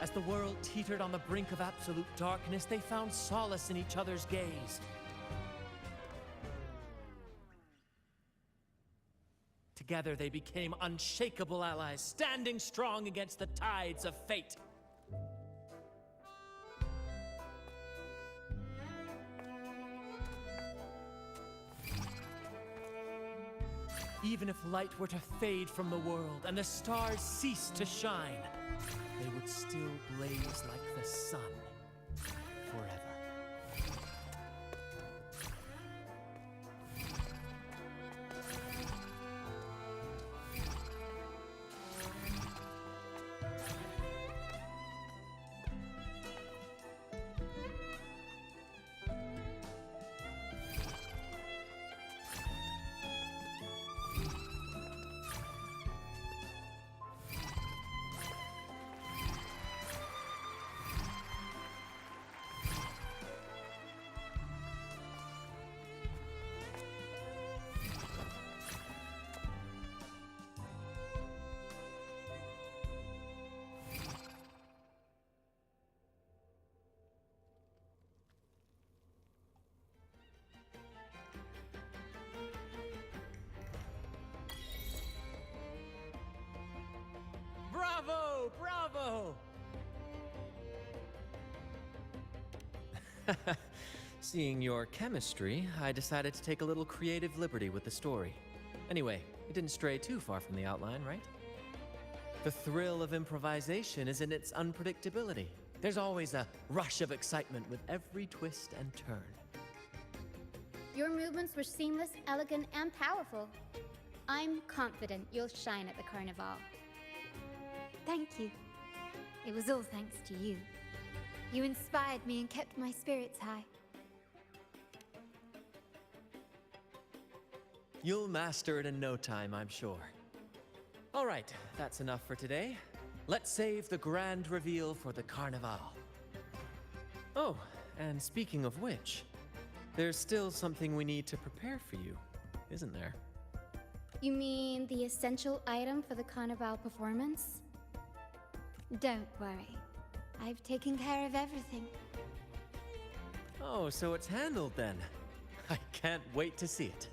As the world teetered on the brink of absolute darkness, they found solace in each other's gaze. Together they became unshakable allies, standing strong against the tides of fate. Even if light were to fade from the world and the stars cease to shine, they would still blaze like the sun forever. Bravo! Bravo! Seeing your chemistry, I decided to take a little creative liberty with the story. Anyway, it didn't stray too far from the outline, right? The thrill of improvisation is in its unpredictability. There's always a rush of excitement with every twist and turn. Your movements were seamless, elegant, and powerful. I'm confident you'll shine at the Carnival. Thank you. It was all thanks to you. You inspired me and kept my spirits high. You'll master it in no time, I'm sure. All right, that's enough for today. Let's save the grand reveal for the Carnival. Oh, and speaking of which, there's still something we need to prepare for you, isn't there? You mean the essential item for the Carnival performance? Don't worry. I've taken care of everything. Oh, so it's handled then. I can't wait to see it.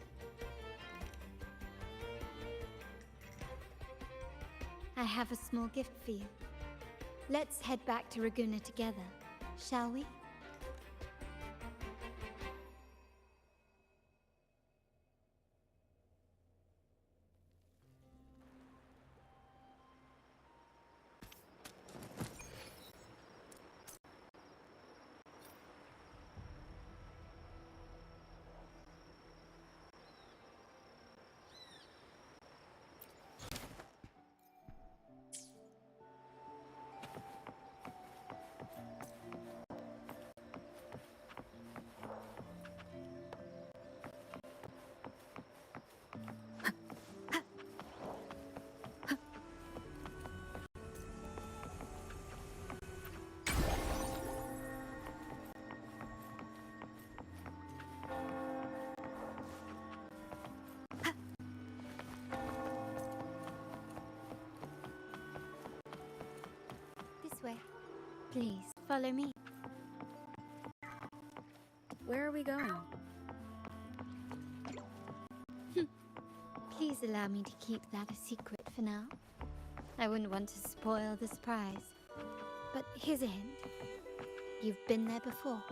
I have a small gift for you. Let's head back to Raguna together, shall we? This way. Please, follow me. Where are we going? Please allow me to keep that a secret for now. I wouldn't want to spoil the surprise. But here's a hint. You've been there before.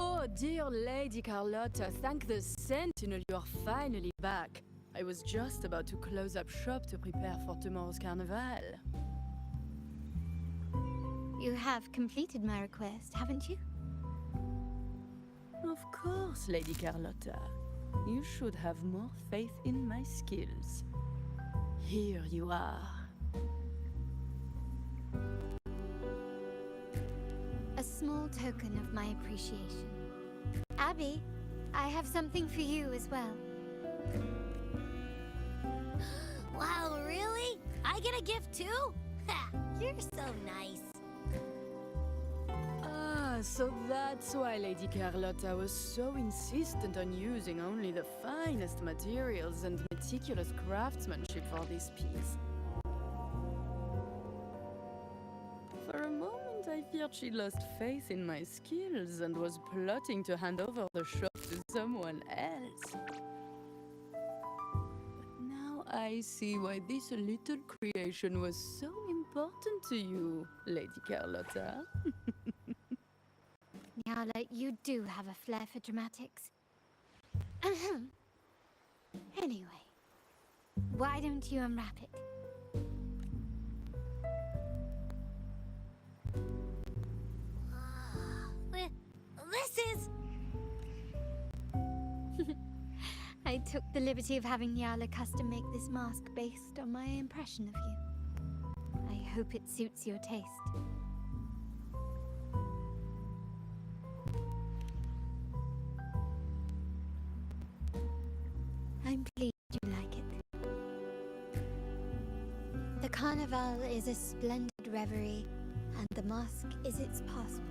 Oh, dear Lady Carlotta, thank the Sentinel you're finally back. I was just about to close up shop to prepare for tomorrow's carnival. You have completed my request, haven't you? Of course, Lady Carlotta. You should have more faith in my skills. Here you are. A small token of my appreciation. Abby, I have something for you as well. Wow, really? I get a gift too? Ha! You're so nice. So that's why Lady Carlotta was so insistent on using only the finest materials and meticulous craftsmanship for this piece. For a moment, I feared she'd lost faith in my skills and was plotting to hand over the shop to someone else. But now I see why this little creation was so important to you, Lady Carlotta. Nyala, you do have a flair for dramatics. Ahem. Anyway, why don't you unwrap it? This is... I took the liberty of having Nyala custom make this mask based on my impression of you. I hope it suits your taste. I'm pleased you like it. The Carnival is a splendid reverie, and the mask is its passport.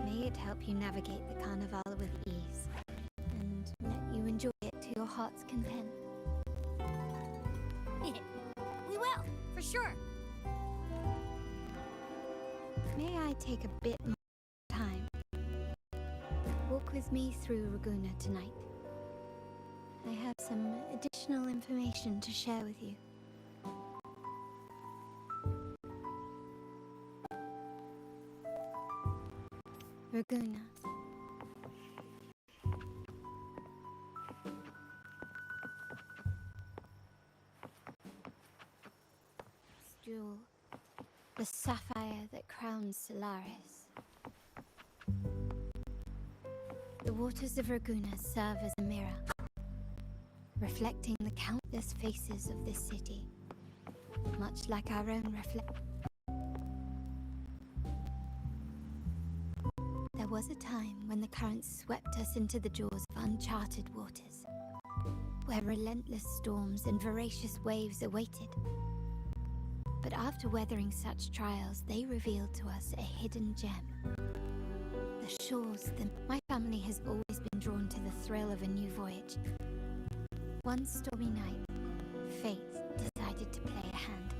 May it help you navigate the Carnival with ease, and let you enjoy it to your heart's content. We will, for sure. May I take a bit more time? Walk with me through Raguna tonight. I have some additional information to share with you. Raguna. This jewel, the sapphire that crowns Solaris. The waters of Raguna serve as a mirror, reflecting the countless faces of this city, much like our own There was a time when the currents swept us into the jaws of uncharted waters, where relentless storms and voracious waves awaited. But after weathering such trials, they revealed to us a hidden gem. The shores, my family has always been drawn to the thrill of a new voyage. One stormy night, fate decided to play a hand.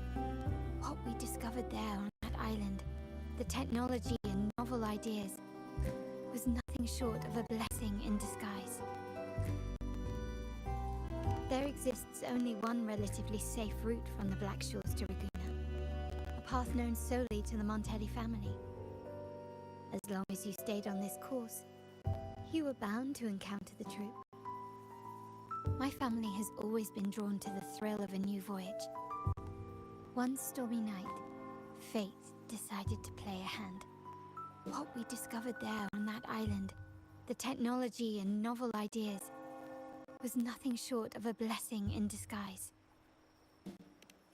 What we discovered there on that island, the technology and novel ideas, was nothing short of a blessing in disguise. There exists only one relatively safe route from the Black Shores to Raguna, a path known solely to the Montelli family. As long as you stayed on this course, you were bound to encounter the troop. My family has always been drawn to the thrill of a new voyage. One stormy night, fate decided to play a hand. What we discovered there on that island, the technology and novel ideas, was nothing short of a blessing in disguise.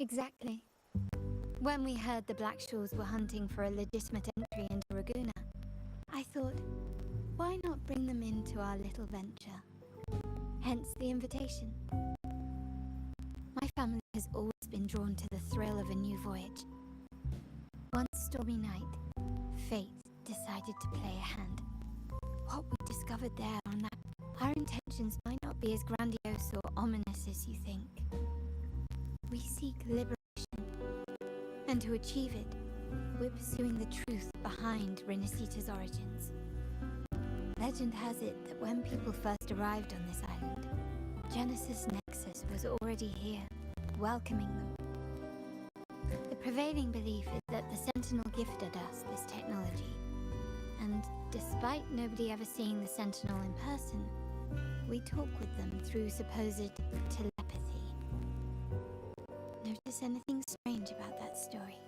Exactly. When we heard the Black Shores were hunting for a legitimate entry into Raguna, I thought, why not bring them into our little venture? Hence the invitation. My family has always been drawn to the thrill of a new voyage. One stormy night, fate decided to play a hand. What we discovered there on that, our intentions might not be as grandiose or ominous as you think. We seek liberation, and to achieve it, we're pursuing the truth behind Rinascita's origins. Legend has it that when people first arrived on this island, Genesis Nexus was already here, welcoming them. The prevailing belief is that the Sentinel gifted us this technology, and despite nobody ever seeing the Sentinel in person, we talk with them through supposed telepathy. Notice anything strange about that story?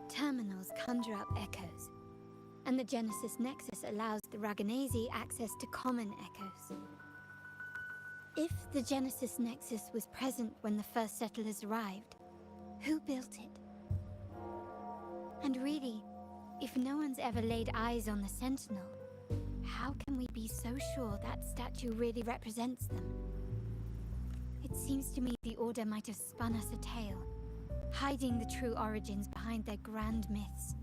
Terminals conjure up echoes, and the Genesis Nexus allows the Raganese access to common echoes. If the Genesis Nexus was present when the first settlers arrived, who built it? And really, if no one's ever laid eyes on the Sentinel, how can we be so sure that statue really represents them? It It seems to me the Order might have spun us a tale, hiding the true origins behind their grand myths.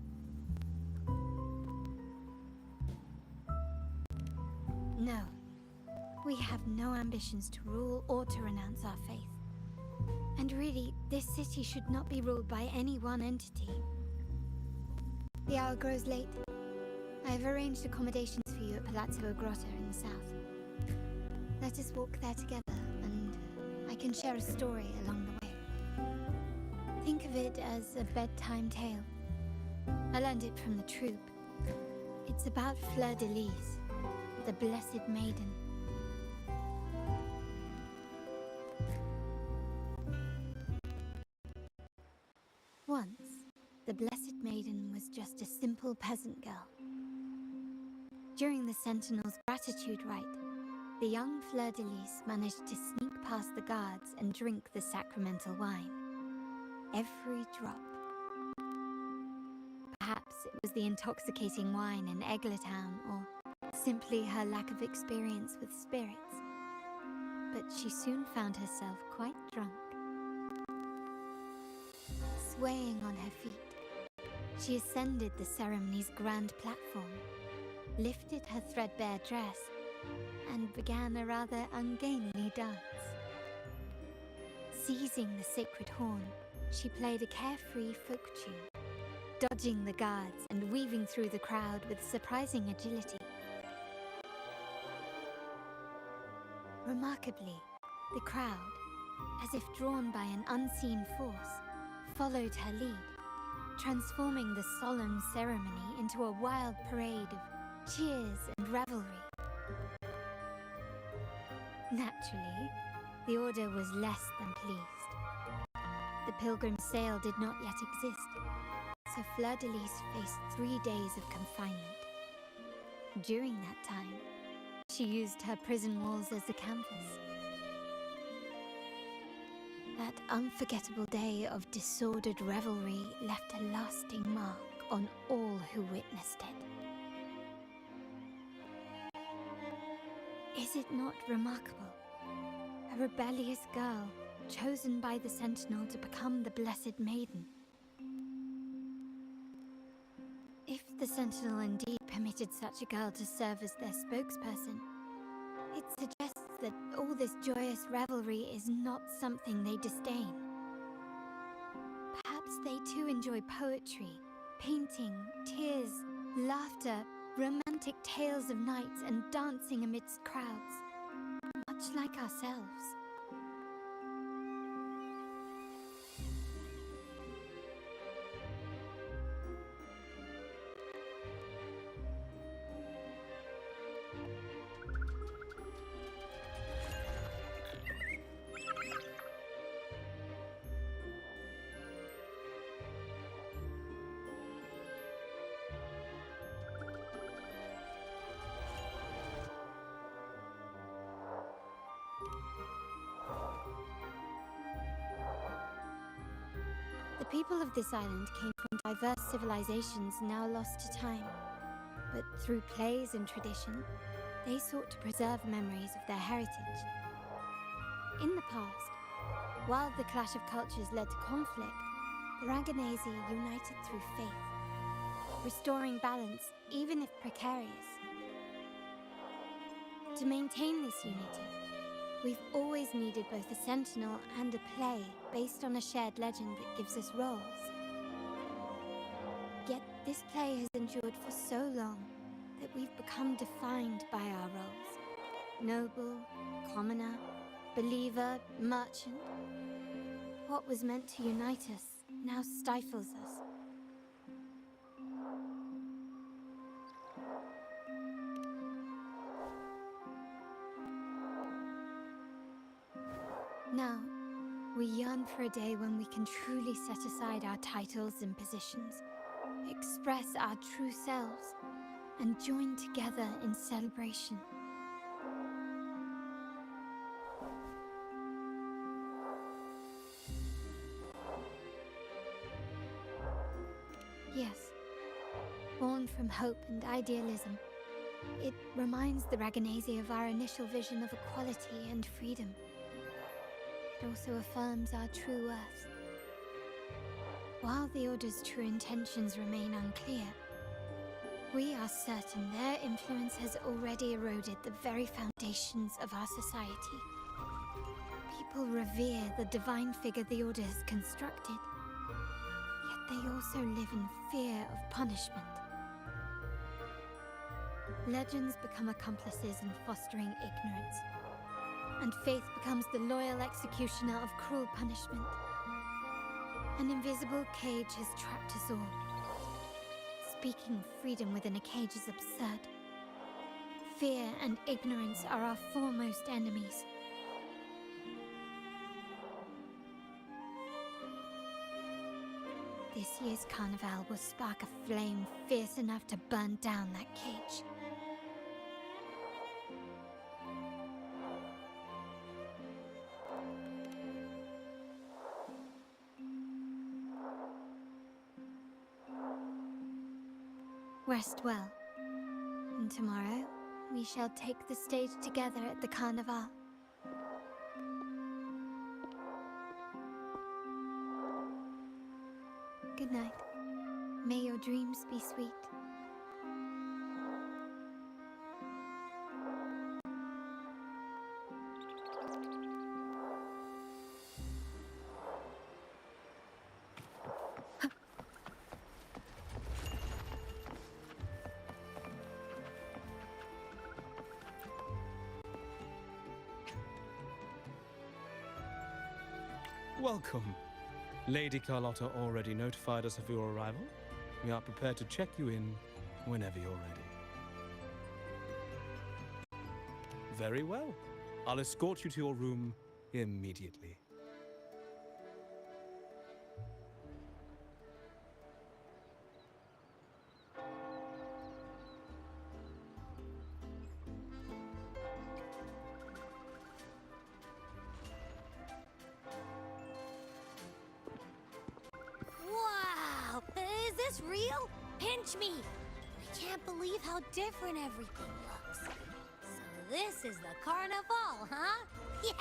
No. We have no ambitions to rule or to renounce our faith. And really, this city should not be ruled by any one entity. The hour grows late. I have arranged accommodations for you at Palazzo Grotta in the south. Let us walk there together, and I can share a story along the way. Think of it as a bedtime tale. I learned it from the troupe. It's about Fleur de Lis, the Blessed Maiden. Once, the Blessed Maiden was just a simple peasant girl. During the Sentinel's gratitude rite, the young Fleur de Lis managed to sneak past the guards and drink the sacramental wine. Every drop. Perhaps it was the intoxicating wine in Eggletown, or simply her lack of experience with spirits. But she soon found herself quite drunk. Swaying on her feet, she ascended the ceremony's grand platform, lifted her threadbare dress, and began a rather ungainly dance. Seizing the sacred horn, she played a carefree folk tune, dodging the guards and weaving through the crowd with surprising agility. Remarkably, the crowd, as if drawn by an unseen force, followed her lead, transforming the solemn ceremony into a wild parade of cheers and revelry. Naturally, the Order was less than pleased. The pilgrim sale did not yet exist, so Fleur de Lis faced 3 days of confinement. During that time, she used her prison walls as a canvas. That unforgettable day of disordered revelry left a lasting mark on all who witnessed it. Is it not remarkable? A rebellious girl chosen by the Sentinel to become the Blessed Maiden. If the Sentinel indeed permitted such a girl to serve as their spokesperson, it suggests that all this joyous revelry is not something they disdain. Perhaps they too enjoy poetry, painting, tears, laughter, romantic tales of knights, and dancing amidst crowds, much like ourselves. The people of this island came from diverse civilizations now lost to time, but through plays and tradition, they sought to preserve memories of their heritage. In the past, while the clash of cultures led to conflict, the Raganese united through faith, restoring balance even if precarious. To maintain this unity, we've always needed both a sentinel and a play based on a shared legend that gives us roles. Yet this play has endured for so long that we've become defined by our roles. Noble, commoner, believer, merchant. What was meant to unite us now stifles us. Now, we yearn for a day when we can truly set aside our titles and positions, express our true selves, and join together in celebration. Yes, born from hope and idealism, it reminds the Raganese of our initial vision of equality and freedom. it also affirms our true worth. While the Order's true intentions remain unclear, we are certain their influence has already eroded the very foundations of our society. People revere the divine figure the Order has constructed, yet they also live in fear of punishment. Legends become accomplices in fostering ignorance, and faith becomes the loyal executioner of cruel punishment. An invisible cage has trapped us all. Speaking of freedom within a cage is absurd. Fear and ignorance are our foremost enemies. This year's carnival will spark a flame fierce enough to burn down that cage. Rest well, and tomorrow we shall take the stage together at the carnival. Good night. May your dreams be sweet. Welcome. Lady Carlotta already notified us of your arrival. We are prepared to check you in whenever you're ready. Very well. I'll escort you to your room immediately. Wow! Is this real? Pinch me! I can't believe how different everything looks. So this is the carnival, huh? Yeah!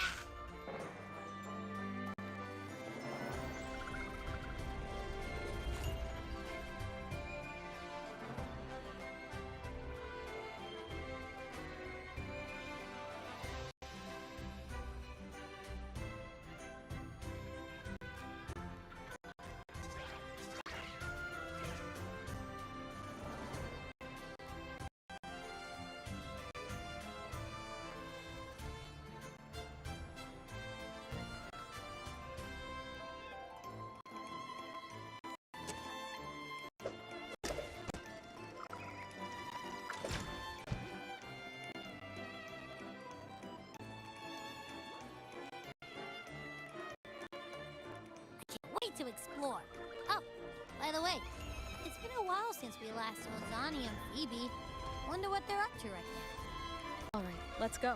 Wait to explore. Oh, by the way, it's been a while since we last saw Zani and Phoebe. Wonder what they're up to right now. All right, let's go.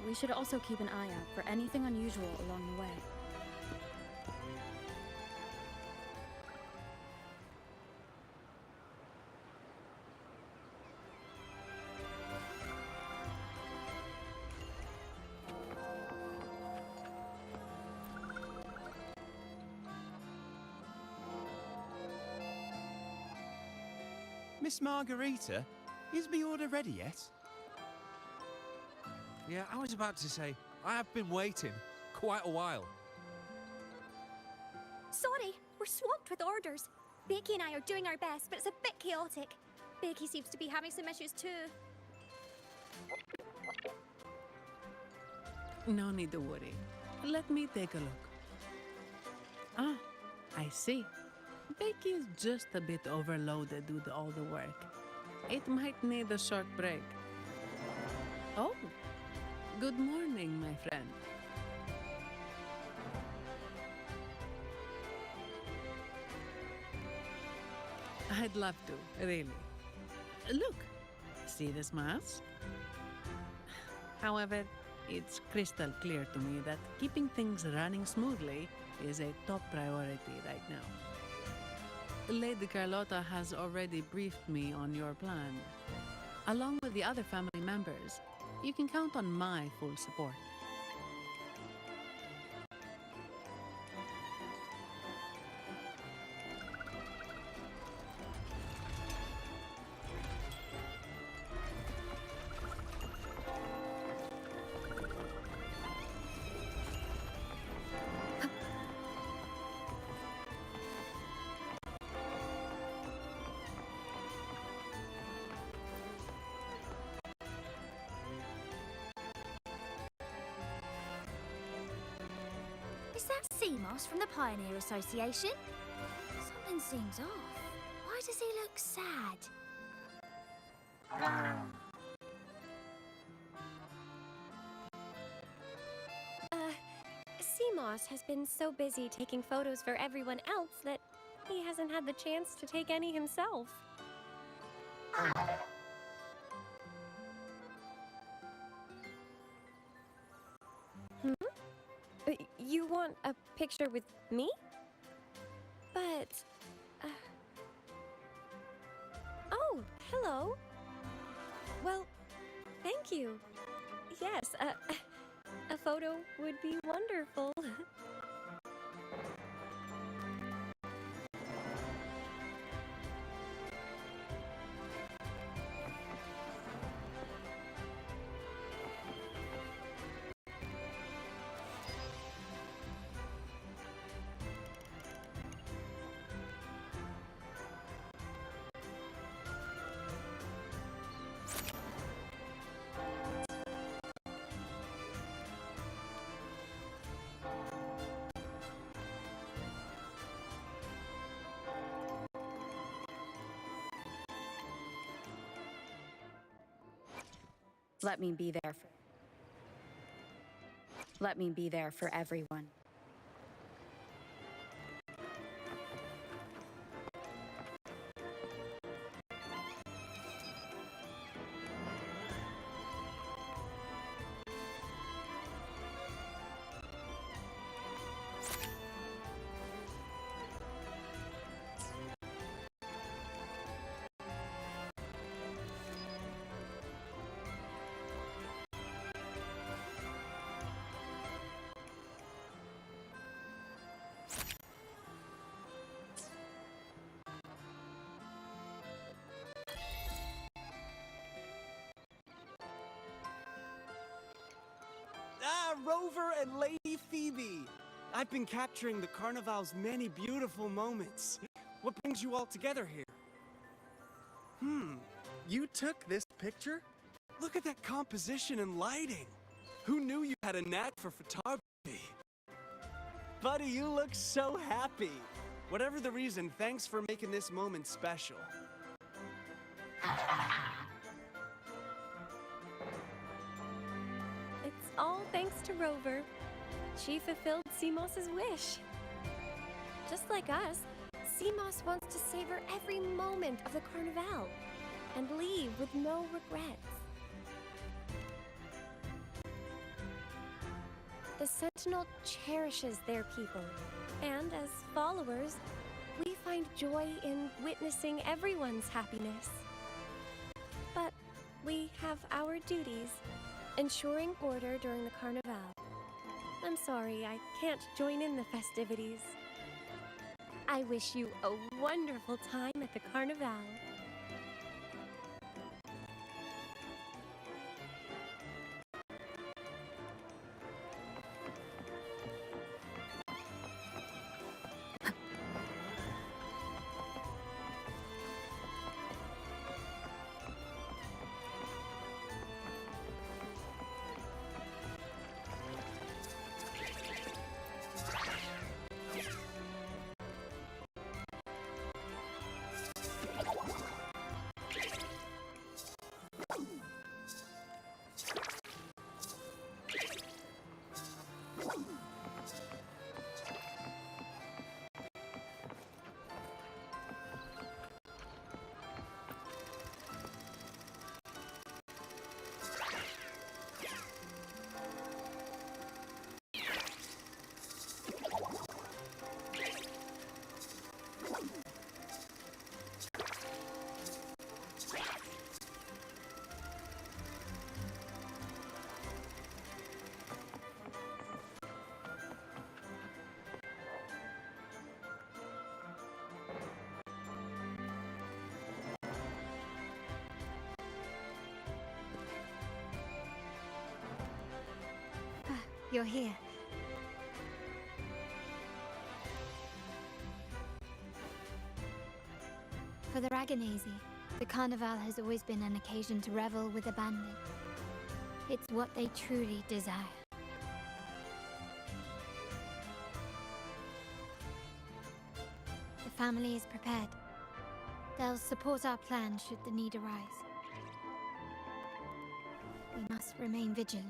We should also keep an eye out for anything unusual along the way. Miss Margarita, is the order ready yet? Yeah, I was about to say, I have been waiting quite a while. Sorry, we're swamped with orders. Becky and I are doing our best, but it's a bit chaotic. Becky seems to be having some issues too. No need to worry. Let me take a look. Ah, I see. Becky is just a bit overloaded with all the work. It might need a short break. Oh, good morning, my friend. I'd love to, really. Look, see this mask? However, it's crystal clear to me that keeping things running smoothly is a top priority right now. Lady Carlotta has already briefed me on your plan. Along with the other family members, you can count on my full support. Is that Seamoss from the Pioneer Association? Something seems off. Why does he look sad? Seamoss has been so busy taking photos for everyone else that he hasn't had the chance to take any himself. You want a picture with me? But... Oh, hello. Well, thank you. Yes, a photo would be wonderful. Let me be there for everyone. Rover and Lady Phoebe! I've been capturing the Carnival's many beautiful moments. What brings you all together here? You took this picture? Look at that composition and lighting! Who knew you had a knack for photography? Buddy, you look so happy! Whatever the reason, thanks for making this moment special. It's all thanks to Rover. She fulfilled Seamoss's wish. Just like us, Seamoss wants to savor every moment of the Carnival and leave with no regrets. The Sentinel cherishes their people, and as followers, we find joy in witnessing everyone's happiness. But we have our duties, ensuring order during the Carnival. I'm sorry, I can't join in the festivities. I wish you a wonderful time at the Carnival. You're here. For the Raganazi, the Carnival has always been an occasion to revel with abandon. It's what they truly desire. family is prepared. They'll support our plan should the need arise. We must remain vigilant.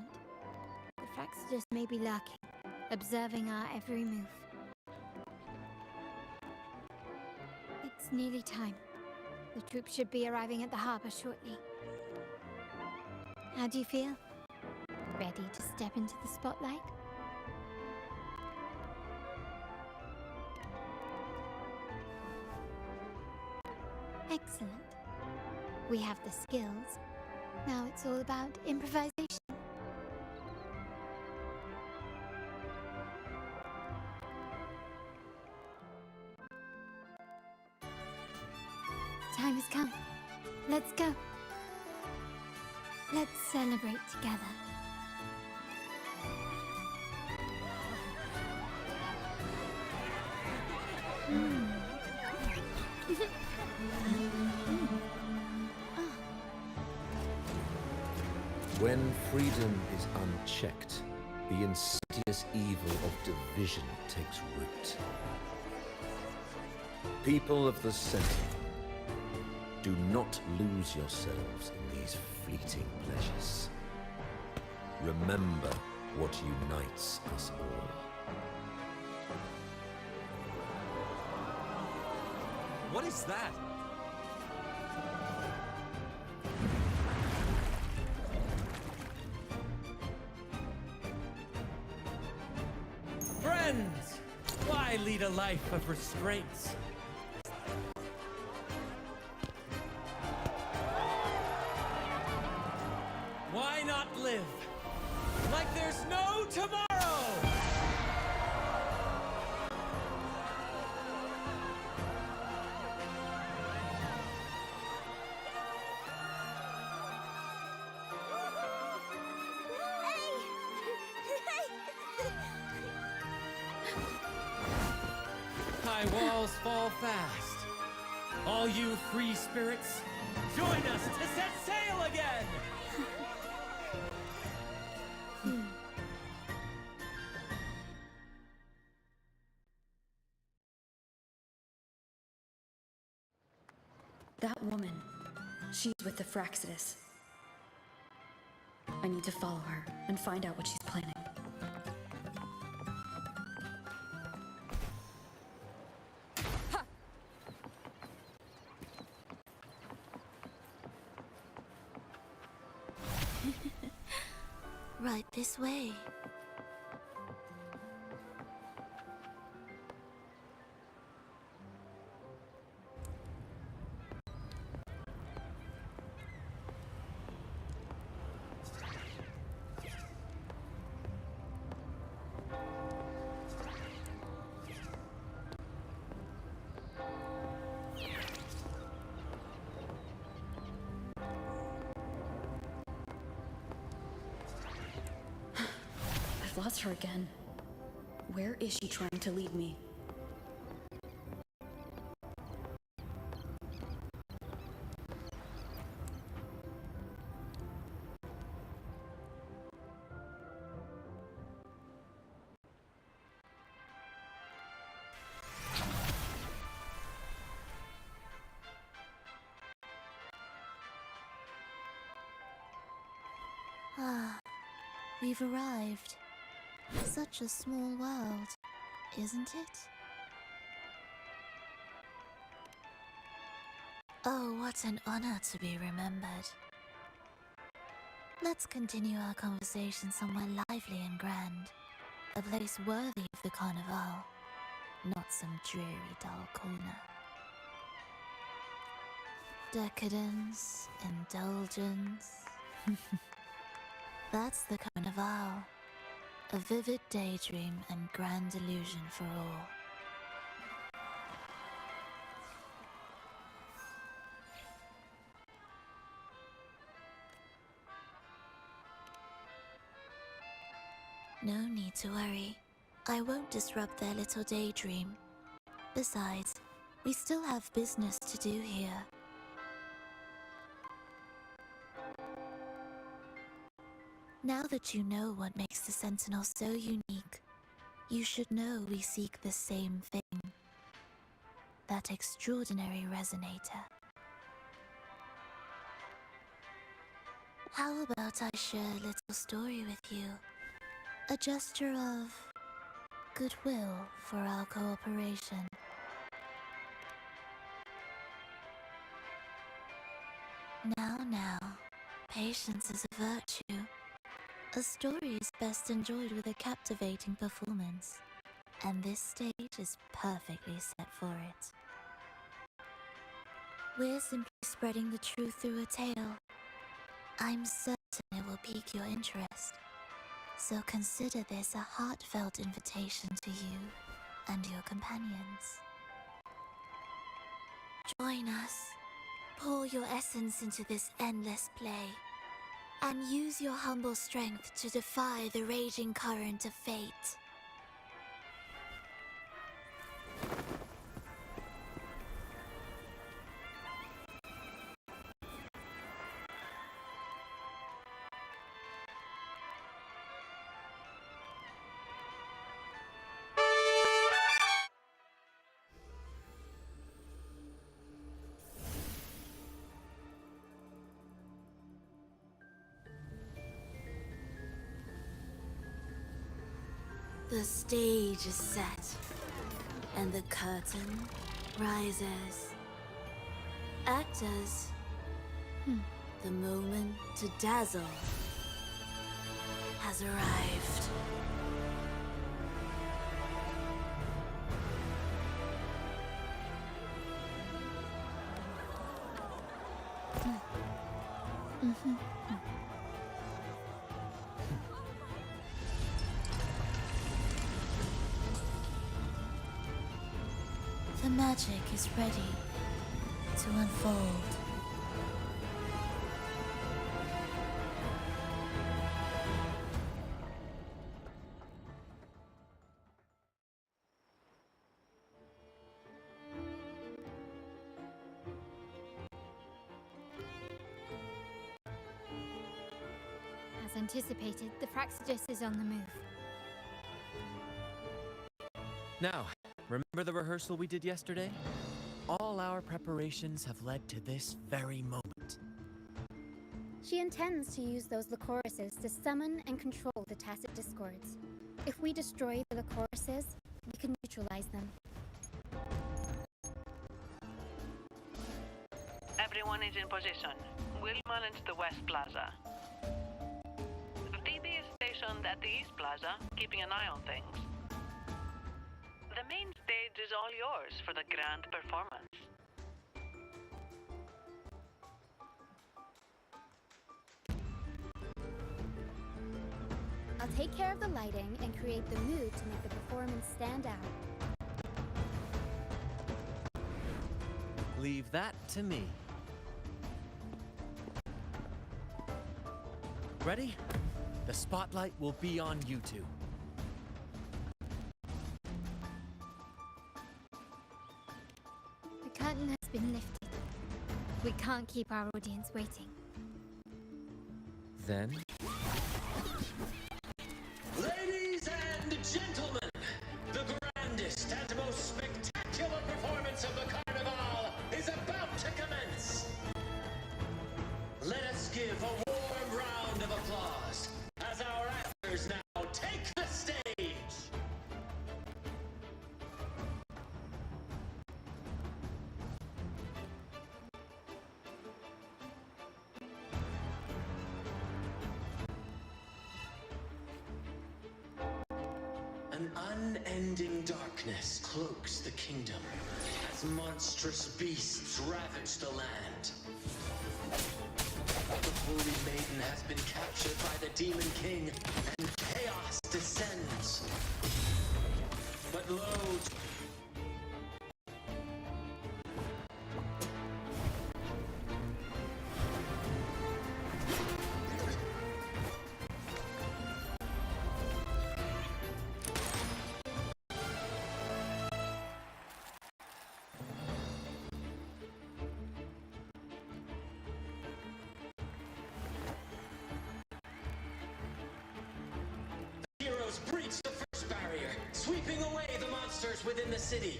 The Fraxidus may be lurking, observing our every move. It's nearly time. The troops should be arriving at the harbor shortly. How do you feel? Ready to step into the spotlight? Excellent. We have the skills. Now it's all about improvisation. The time has come. Let's go. Let's celebrate together. When freedom is unchecked, the insidious evil of division takes root. People of the Sentinel, do not lose yourselves in these fleeting pleasures. Remember what unites us all. What is that? Friends! Why lead a life of restraints? Why not live like there's no tomorrow? High walls fall fast. All you free spirits, join us to set sail again! That woman, she's with the Fraxidus. I need to follow her and find out what she's planning. Right this way. I've lost her again. Where is she trying to lead me? Ah, we've arrived. Such a small world, isn't it? Oh, what an honor to be remembered. Let's continue our conversation somewhere lively and grand. A place worthy of the Carnival, not some dreary, dull corner. Decadence, indulgence. That's the Carnival. A vivid daydream and grand illusion for all. No need to worry. I won't disrupt their little daydream. Besides, we still have business to do here. Now that you know what makes the Sentinel so unique, you should know we seek the same thing. that extraordinary resonator. How about I share a little story with you? A gesture of goodwill for our cooperation. Now, patience is a virtue. A story is best enjoyed with a captivating performance, and this stage is perfectly set for it. We're simply spreading the truth through a tale. I'm certain it will pique your interest, so consider this a heartfelt invitation to you and your companions. Join us. Pour your essence into this endless play, and use your humble strength to defy the raging current of fate. The stage is set, and the curtain rises. Actors, the moment to dazzle has arrived. The magic is ready to unfold. As anticipated, the Fraxidus is on the move. Now, remember the rehearsal we did yesterday? All our preparations have led to this very moment. She intends to use those Lycorises to summon and control the Tacit Discords. If we destroy the Lycorises, we can neutralize them. Everyone is in position. We'll manage the West Plaza. Phoebe is stationed at the East Plaza, keeping an eye on things. The main stage is all yours for the grand performance. I'll take care of the lighting and create the mood to make the performance stand out. Leave that to me. Ready? The spotlight will be on you two. The curtain has been lifted. We can't keep our audience waiting. Then, Ladies and gentlemen, the grandest and most spectacular performance of the Carnival is about to commence. Let us give a warm round of applause as our actors now take the stage. An unending darkness cloaks the kingdom as monstrous beasts ravage the land. The Holy Maiden has been captured by the Demon King, and chaos descends. But lo, heroes breach the first barrier, sweeping away the monsters within the city.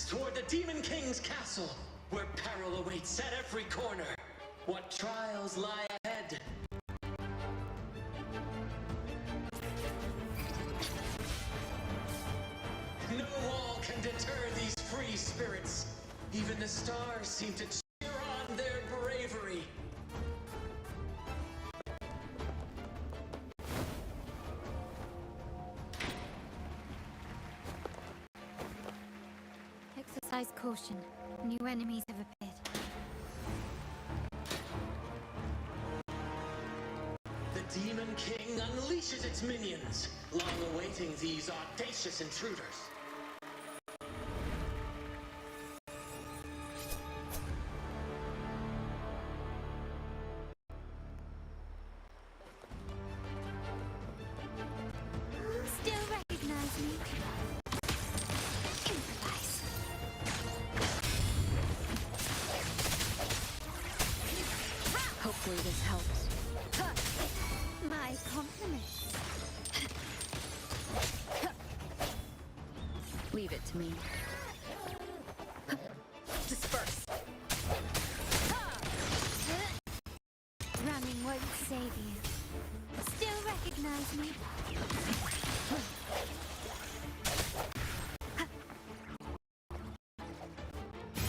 advance toward the Demon King's castle, where peril awaits at every corner. What trials lie ahead? No wall can deter these free spirits. Even the stars seem to cheer on their bravery. Exercise caution. New enemies have appeared. The Demon King unleashes its minions, long awaiting these audacious intruders. Still recognize me? Improvise. Hopefully this helps. My compliments. Leave it to me. Disperse. Running won't save you. Still recognize me?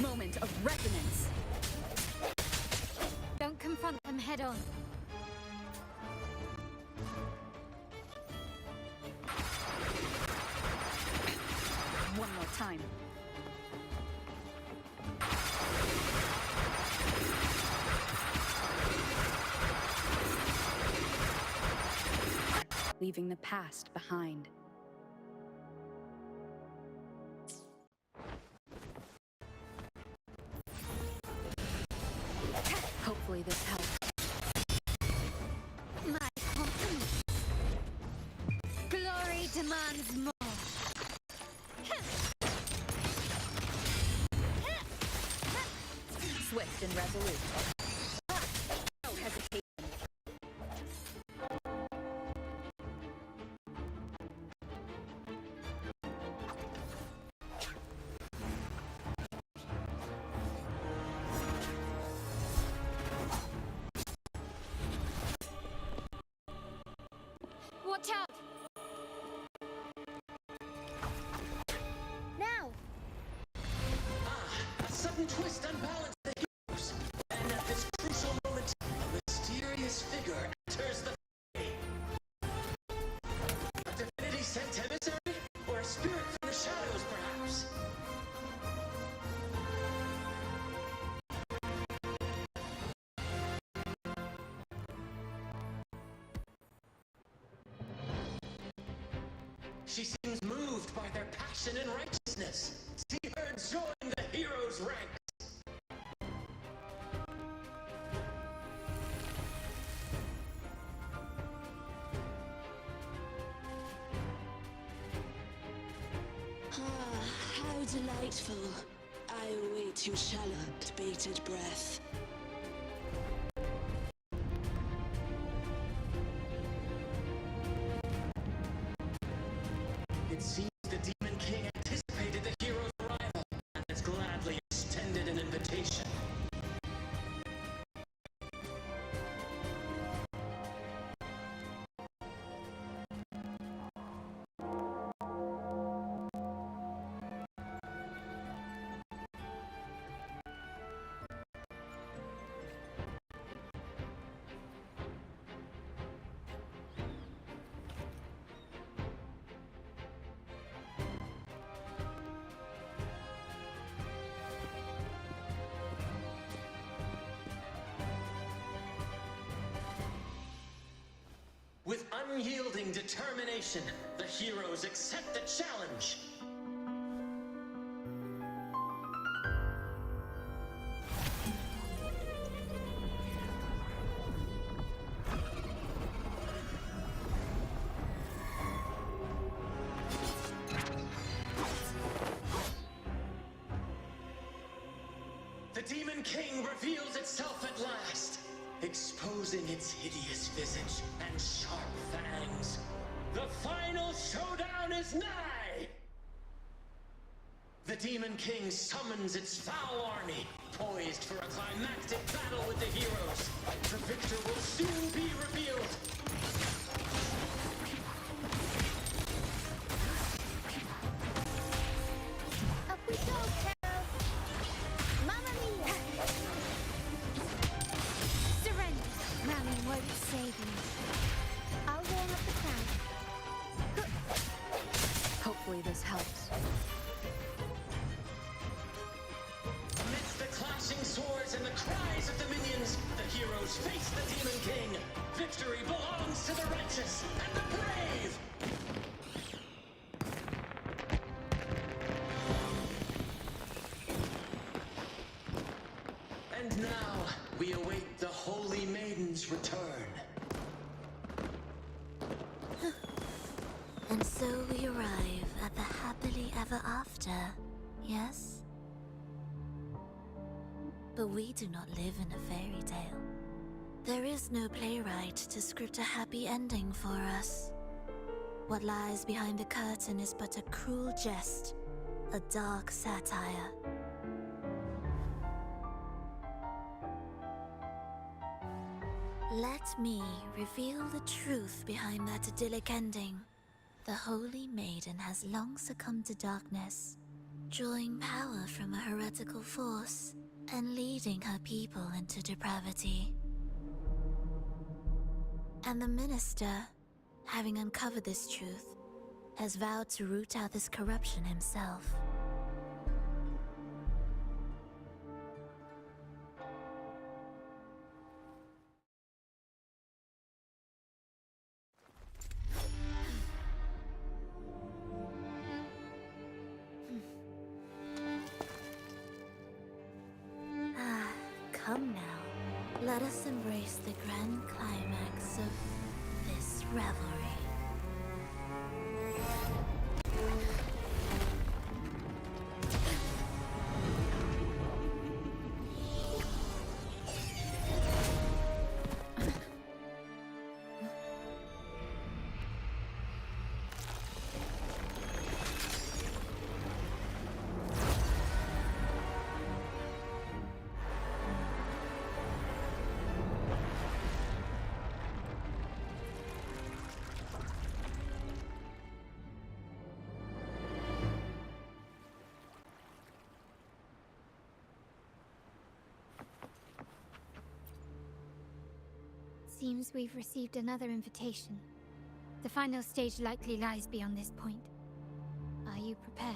Moment of resonance. Don't confront them head on. One more time. Leaving the past behind. Hopefully this helps. My compliments. Glory demands more. Swift and resolute. No hesitation. Watch out! Now! A sudden twist unbalanced the heroes. And at this crucial moment, a mysterious figure enters the fray. A divinity sent emissary? Or a spirit from the shadows, perhaps? She seems moved by their passion and righteousness. See her join the heroes' ranks. Ah, how delightful. I await your shallow, bated breath. It seems the Demon King anticipated the hero's arrival and has gladly extended an invitation. With unyielding determination, the heroes accept the challenge. The Demon King reveals itself at last, exposing its hideous visage and sharp fangs. The final showdown is nigh! The Demon King summons its foul army, poised for a climactic battle with the heroes. The victor will soon be revealed. Up we go, Carol! Mamma mia! Surrender! Rallying won't save you. I'll warm up the crowd. Hopefully this helps. Amidst the clashing swords and the cries of the minions, the heroes face the Demon King. Victory belongs to the righteous and the brave! And now, we await the Holy Maiden's return. And so we arrive at the happily ever after, yes? But we do not live in a fairy tale. There is no playwright to script a happy ending for us. What lies behind the curtain is but a cruel jest, a dark satire. Let me reveal the truth behind that idyllic ending. The Holy Maiden has long succumbed to darkness, drawing power from a heretical force and leading her people into depravity. And the minister, having uncovered this truth, has vowed to root out this corruption himself. Come now, let us embrace the grand climax of this revelry. Seems we've received another invitation. The final stage likely lies beyond this point. Are you prepared?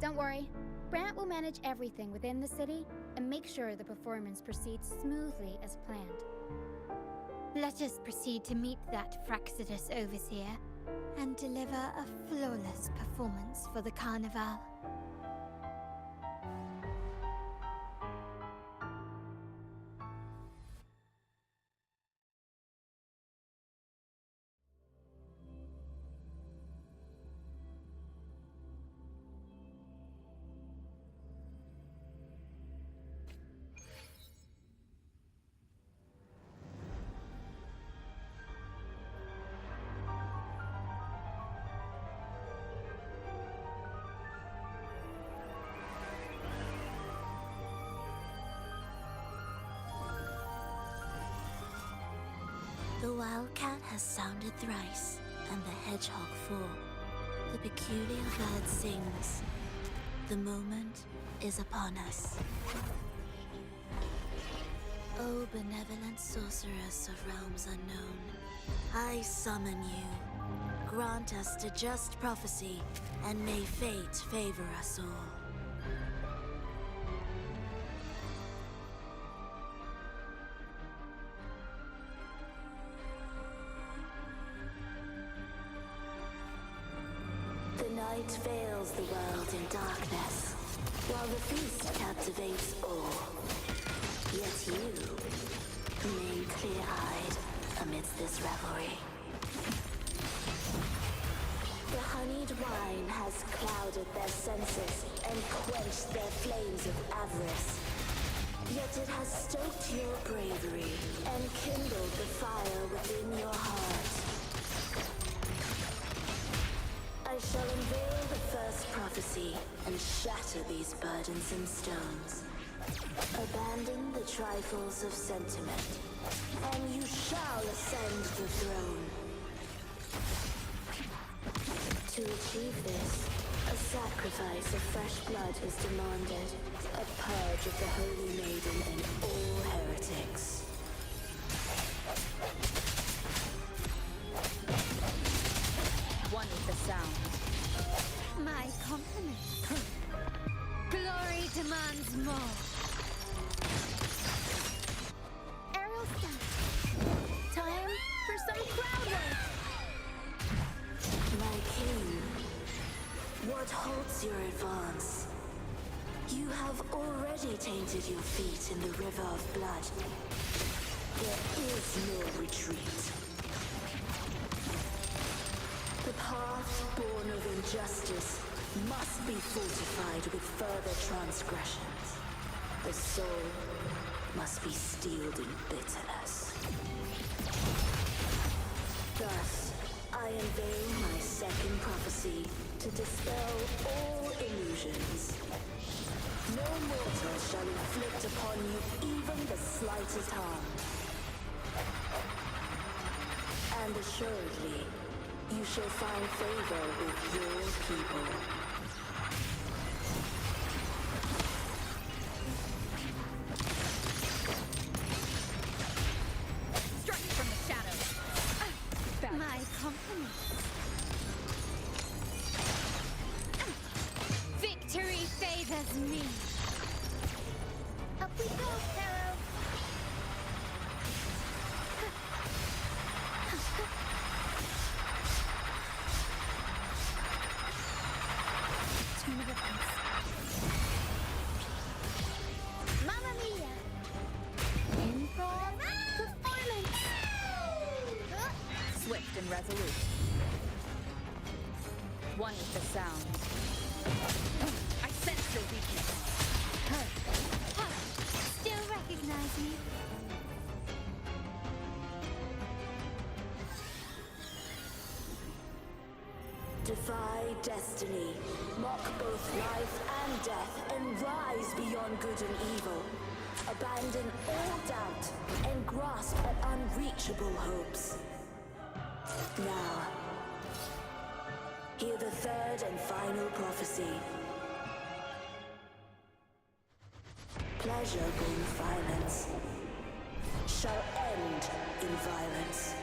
Don't worry. Brant will manage everything within the city and make sure the performance proceeds smoothly as planned. Let us proceed to meet that Fractsidus Overseer and deliver a flawless performance for the Carnival. The wildcat has sounded thrice, and the hedgehog four. The peculiar bird sings. The moment is upon us. O benevolent sorceress of realms unknown, I summon you. Grant us the just prophecy, and may fate favor us all. The night veils the world in darkness, while the feast captivates all. Yet you remain clear-eyed amidst this revelry. The honeyed wine has clouded their senses and quenched their flames of avarice. Yet it has stoked your bravery and kindled the fire within your heart. I shall unveil the first prophecy and shatter these burdensome stones. Abandon the trifles of sentiment, and you shall ascend the throne. To achieve this, a sacrifice of fresh blood is demanded. A purge of the Holy Maiden and all heretics. One with the sound. My compliments. Glory demands more. Aerial stunt. Time for some crowd work. My king, what halts your advance? You have already tainted your feet in the river of blood. There is no retreat. The path born of injustice must be fortified with further transgressions. The soul must be steeled in bitterness. Thus, I unveil my second prophecy to dispel all illusions. No mortal shall inflict upon you even the slightest harm. And assuredly, you shall find favor with your people. Strike from the shadows. My compliments. Victory favors me. Up we go, Pharaoh. Turn of events. Mamma mia. Improv performance. Swift and resolute. One with the sound. I sense your weakness. Still recognize me? Defy destiny, mock both life and death, and rise beyond good and evil. Abandon all doubt and grasp at unreachable hopes. Now, hear the third and final prophecy. Pleasure born violence shall end in violence.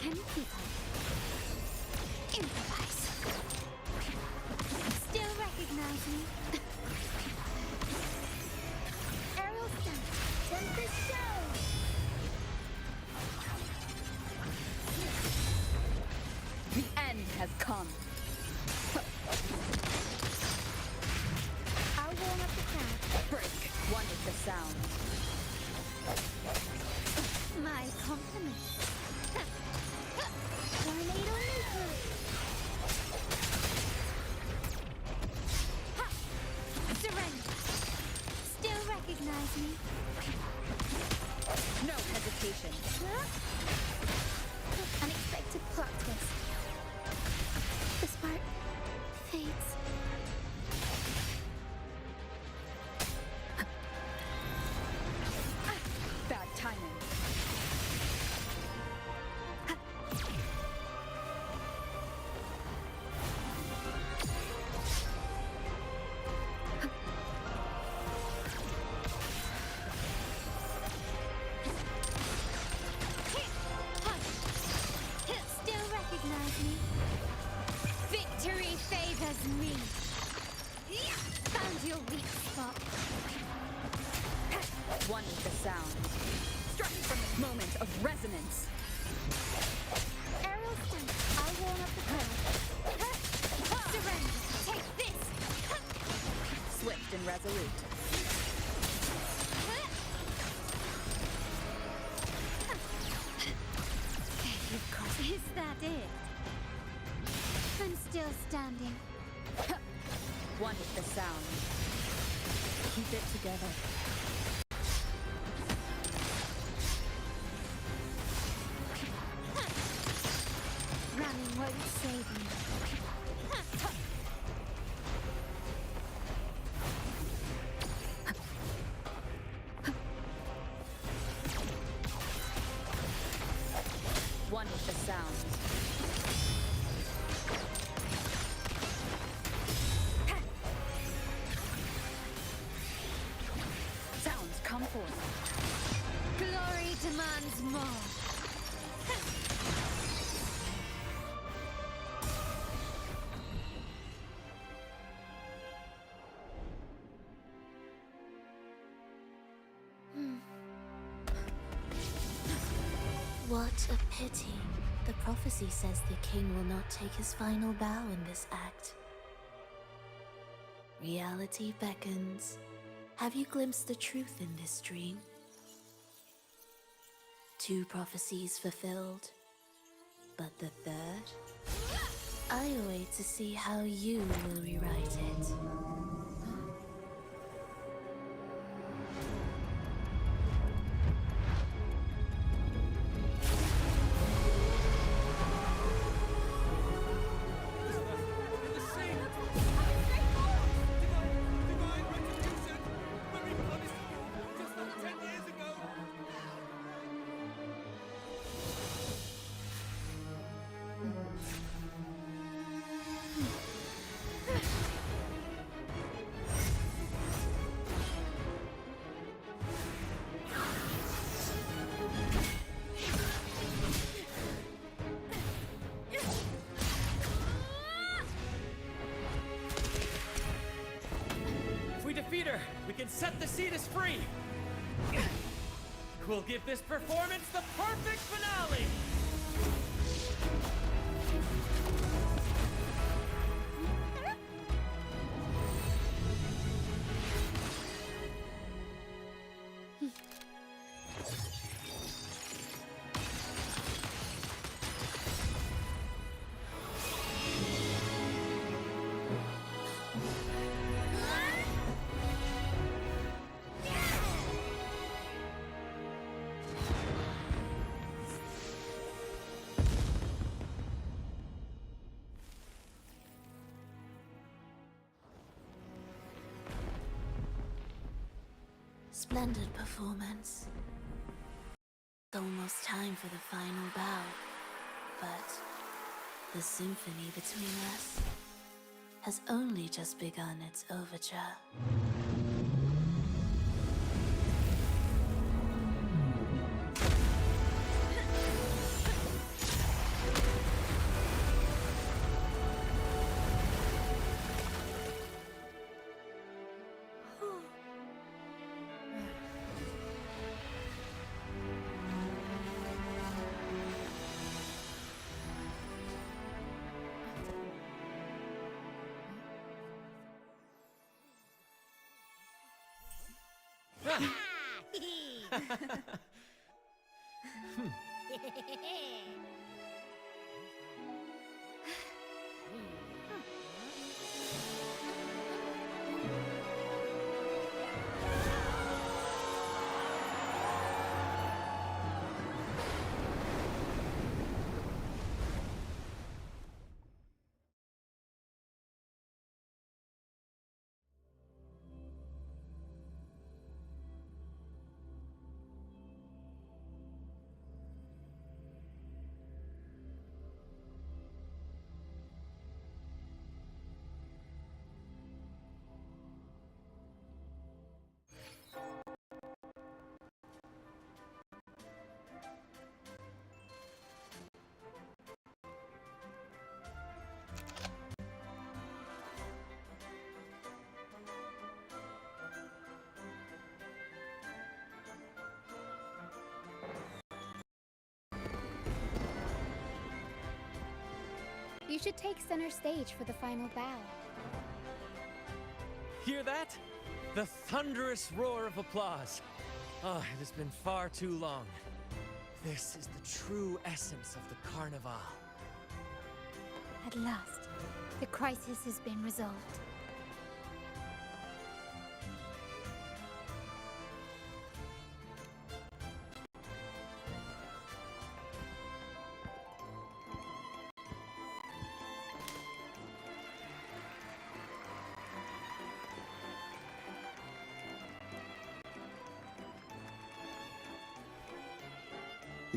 Can you keep up? Improvise. Still recognize me? Aerial stunt. Tempest show. The end has come. I'll warm up the crowd. Break. One with the sound. My compliments. Tornado nuclear. Ha! Surrender. Still recognize me? No hesitation. Unexpected plot twist. The spark fades. Bad timing. Still recognize me? Victory favors me. Found your weak spot. One with the sound. Strike from the moment of resonance. Aerial stunt. I'll warm up the crowd. Surrender. Take this. Swift and resolute. Of course. Is that it? I'm still standing. One with the sound. Keep it together. Running won't save me. One with the sound. Sounds come forth. Glory demands more. What a pity. The prophecy says the king will not take his final bow in this act. Reality beckons. Have you glimpsed the truth in this dream? 2 prophecies fulfilled, but the third? I await to see how you will rewrite it. If we defeat her, we can set the Cetus free! We'll give this performance the perfect finale! Splendid performance. Almost time for the final bow, but the symphony between us has only just begun its overture. You should take center stage for the final bow. Hear that? The thunderous roar of applause. Oh, it has been far too long. This is the true essence of the Carnival. At last, the crisis has been resolved.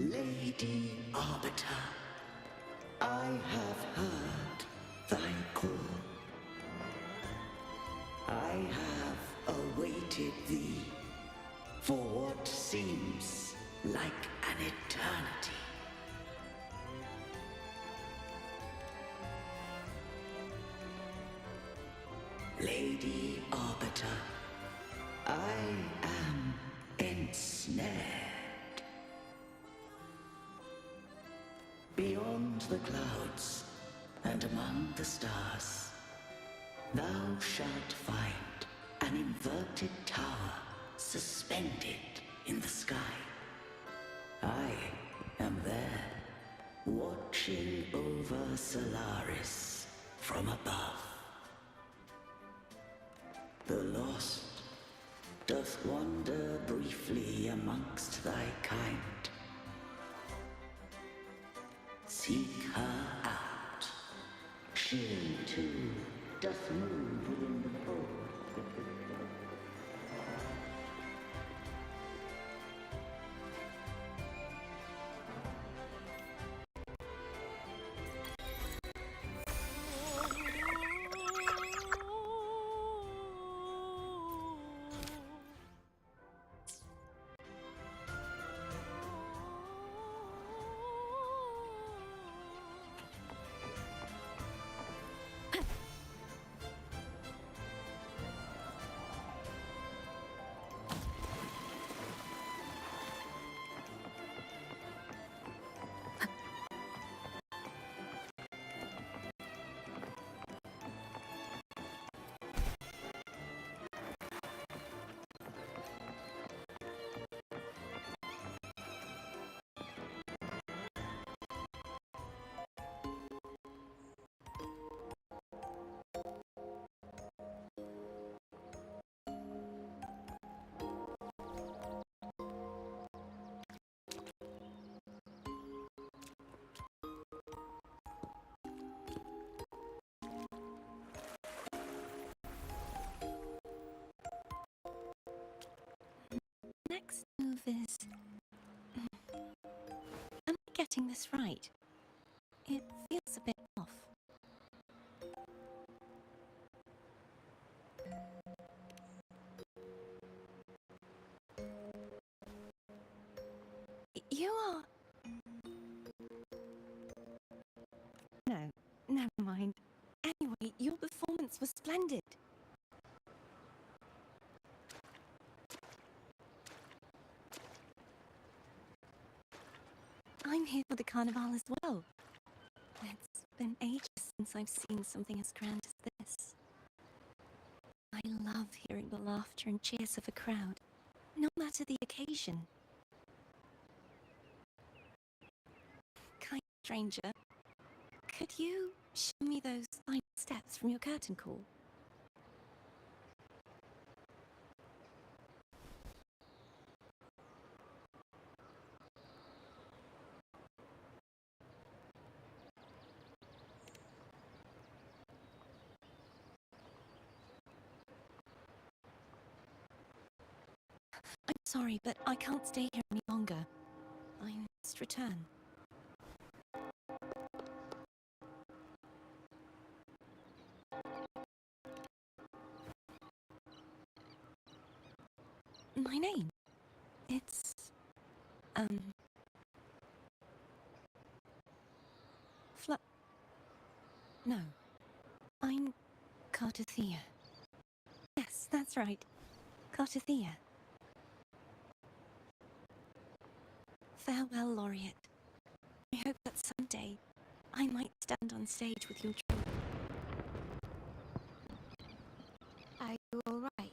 Lady Arbiter, I have heard thy call. I have awaited thee for what seems like an eternity. Lady Arbiter, I am ensnared. Beyond the clouds and among the stars, thou shalt find an inverted tower suspended in the sky. I am there, watching over Solaris from above. The lost doth wander briefly amongst thy kind. Seek her out. She too doth move within the fold. Next move is... Am I getting this right? It feels a bit off. You are... No, never mind. Anyway, your performance was splendid. I'm here for the carnival as well. It's been ages since I've seen something as grand as this. I love hearing the laughter and cheers of a crowd, no matter the occasion. Kind stranger, could you show me those final steps from your curtain call? I'm sorry, but I can't stay here any longer. I must return. My name? It's... No. I'm Cartothea. Yes, that's right. Cartothea. Farewell, Laureate. I hope that someday I might stand on stage with your troupe. Are you all right?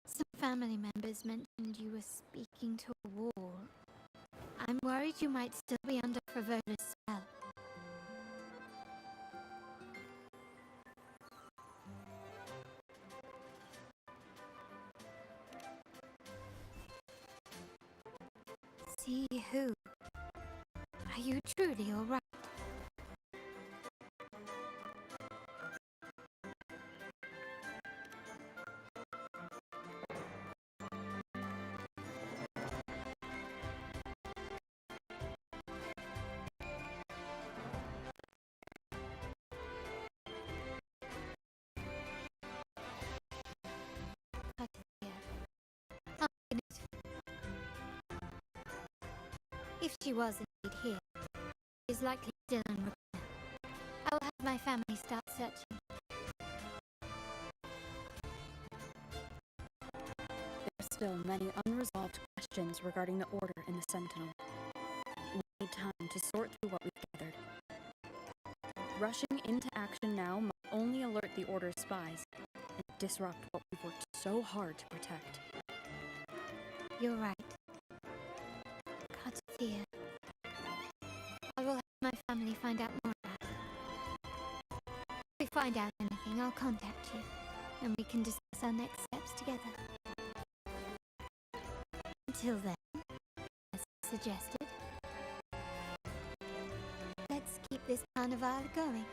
Some family members mentioned you were speaking to a wall. I'm worried you might still be under Fravoda's spell. See who? Are you truly all right? If she was indeed here, she is likely still in Rakuna. I will have my family start searching. There are still many unresolved questions regarding the Order in the Sentinel. We need time to sort through what we've gathered. Rushing into action now might only alert the Order's spies and disrupt what we've worked so hard to protect. You're right. Fear. I will have my family find out more about it. If we find out anything, I'll contact you, and we can discuss our next steps together. Until then, as suggested, let's keep this carnival going.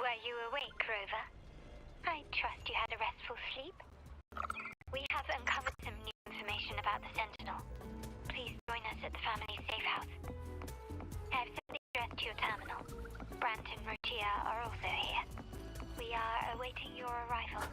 Were you awake, Rover? I trust you had a restful sleep. We have uncovered some new information about the Sentinel. Please join us at the family safe house. I've sent the address to your terminal. Brant and Rotia are also here. We are awaiting your arrival.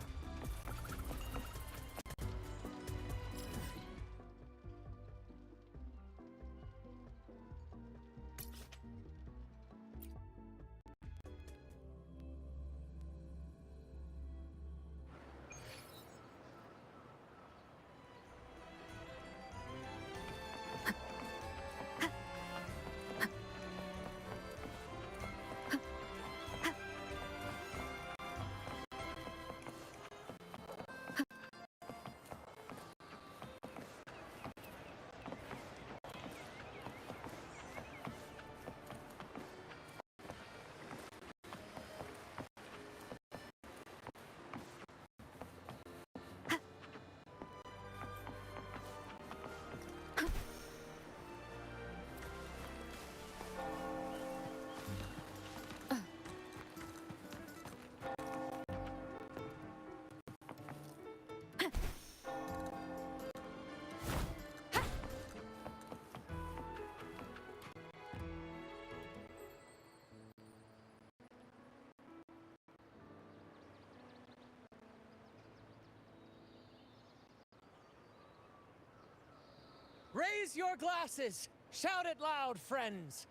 Raise your glasses! Shout it loud, friends!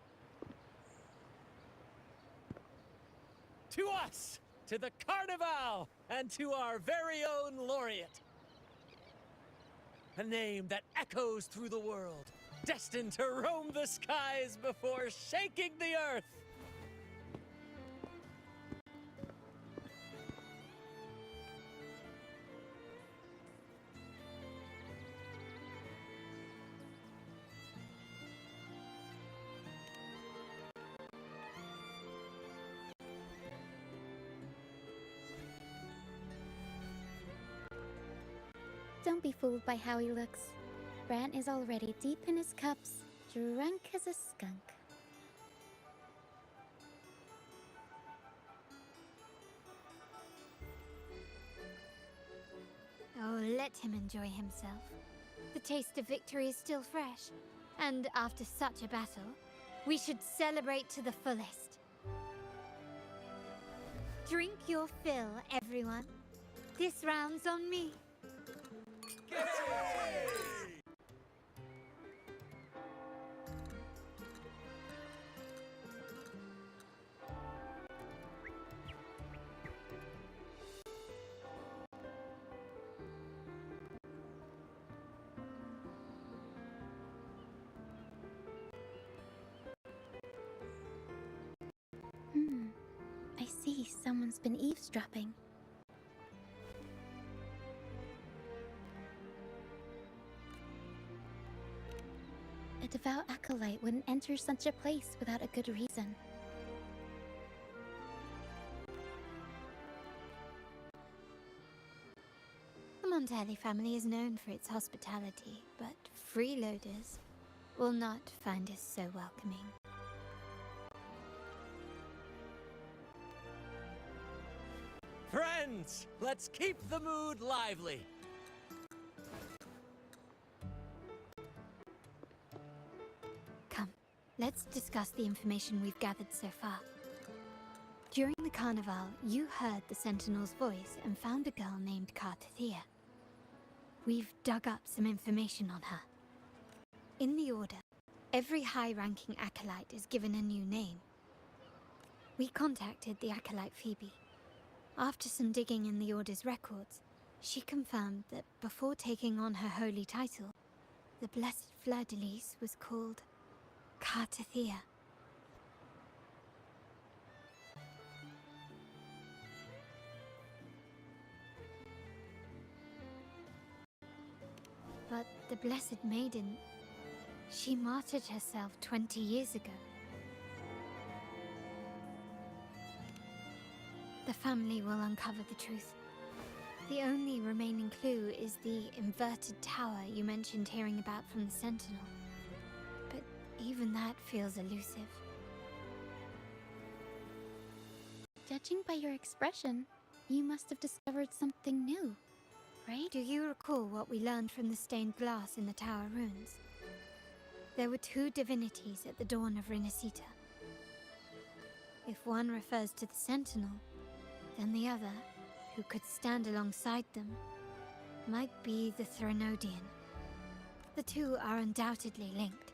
To us! To the Carnival! And to our very own laureate! A name that echoes through the world, destined to roam the skies before shaking the earth! Don't be fooled by how he looks. Brant is already deep in his cups, drunk as a skunk. Oh, let him enjoy himself. The taste of victory is still fresh, and after such a battle, we should celebrate to the fullest. Drink your fill, everyone. This round's on me. I see someone's been eavesdropping. A devout acolyte wouldn't enter such a place without a good reason. The Montelli family is known for its hospitality, but freeloaders will not find us so welcoming. Friends, let's keep the mood lively. Come, let's discuss the information we've gathered so far. During the carnival, you heard the Sentinel's voice and found a girl named Cartathea. We've dug up some information on her. In the Order, every high-ranking acolyte is given a new name. We contacted the acolyte Phoebe. After some digging in the Order's records, she confirmed that before taking on her holy title, the Blessed Fleur-de-Lis was called Cartathea. But the Blessed Maiden, she martyred herself 20 years ago. The family will uncover the truth. The only remaining clue is the inverted tower you mentioned hearing about from the Sentinel. But even that feels elusive. Judging by your expression, you must have discovered something new, right? Do you recall what we learned from the stained glass in the tower ruins? There were two divinities at the dawn of Rinascita. If one refers to the Sentinel, then the other, who could stand alongside them, might be the Threnodian. The two are undoubtedly linked,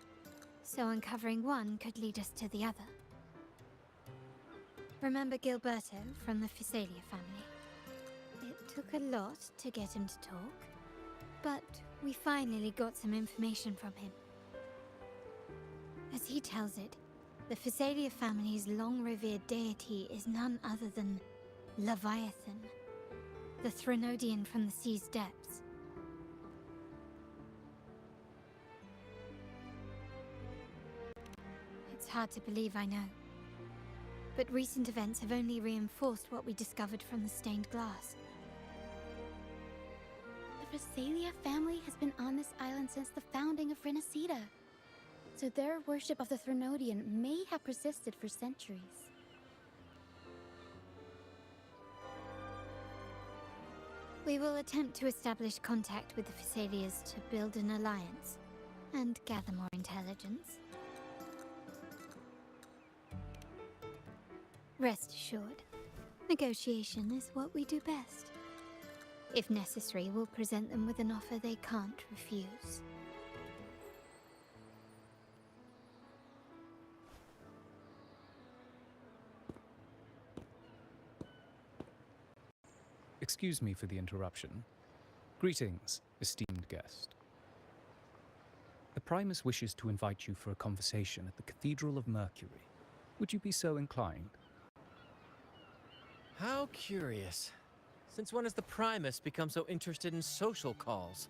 so uncovering one could lead us to the other. Remember Gilberto from the Physalia family? It took a lot to get him to talk, but we finally got some information from him. As he tells it, the Physalia family's long-revered deity is none other than Leviathan, the Threnodian from the sea's depths. It's hard to believe, I know. But recent events have only reinforced what we discovered from the stained glass. The Physalia family has been on this island since the founding of Rinascita, so their worship of the Threnodian may have persisted for centuries. We will attempt to establish contact with the Physalias to build an alliance and gather more intelligence. Rest assured, negotiation is what we do best. If necessary, we'll present them with an offer they can't refuse. Excuse me for the interruption. Greetings, esteemed guest. The Primus wishes to invite you for a conversation at the Cathedral of Mercury. Would you be so inclined? How curious. Since when has the Primus become so interested in social calls?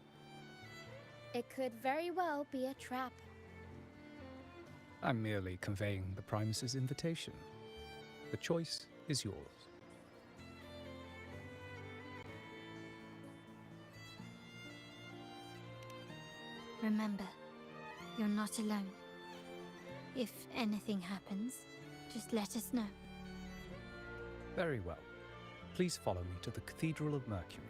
It could very well be a trap. I'm merely conveying the Primus's invitation. The choice is yours. Remember, you're not alone. If anything happens, just let us know. Very well. Please follow me to the Cathedral of Mercury.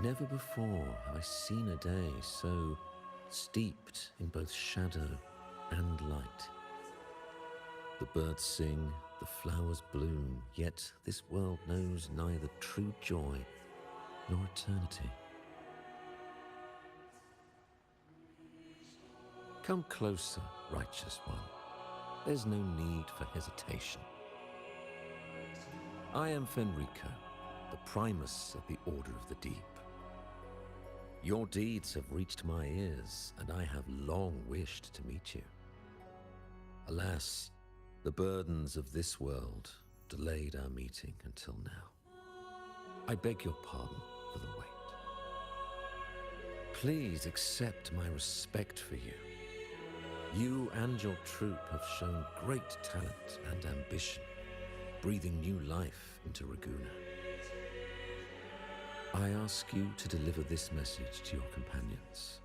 Never before have I seen a day so steeped in both shadow and light. The birds sing, the flowers bloom, yet this world knows neither true joy nor eternity. Come closer, righteous one. There's no need for hesitation. I am Fenrico, the Primus of the Order of the Deep. Your deeds have reached my ears, and I have long wished to meet you. Alas, the burdens of this world delayed our meeting until now. I beg your pardon for the wait. Please accept my respect for you. You and your troop have shown great talent and ambition, breathing new life into Raguna. I ask you to deliver this message to your companions.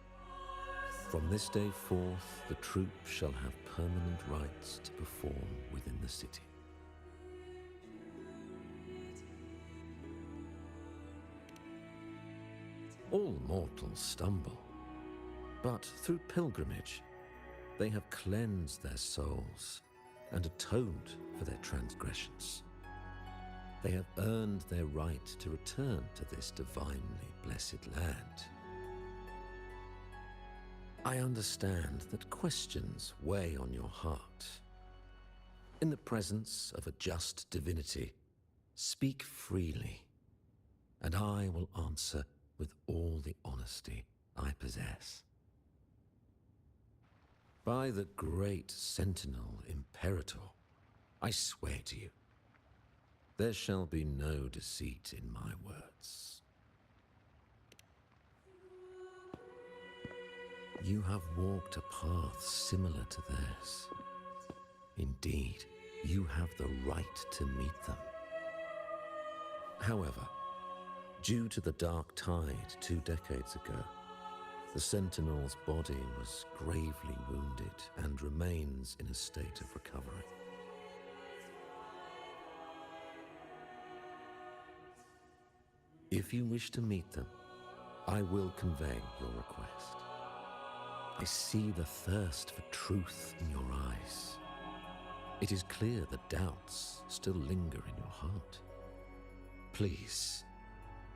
From this day forth, the troop shall have permanent rights to perform within the city. All mortals stumble, but through pilgrimage, they have cleansed their souls and atoned for their transgressions. They have earned their right to return to this divinely blessed land. I understand that questions weigh on your heart. In the presence of a just divinity, speak freely, and I will answer with all the honesty I possess. By the great Sentinel Imperator, I swear to you, there shall be no deceit in my words. You have walked a path similar to theirs. Indeed, you have the right to meet them. However, due to the Dark Tide 2 decades ago, the Sentinel's body was gravely wounded and remains in a state of recovery. If you wish to meet them, I will convey your request. I see the thirst for truth in your eyes. It is clear that doubts still linger in your heart. Please,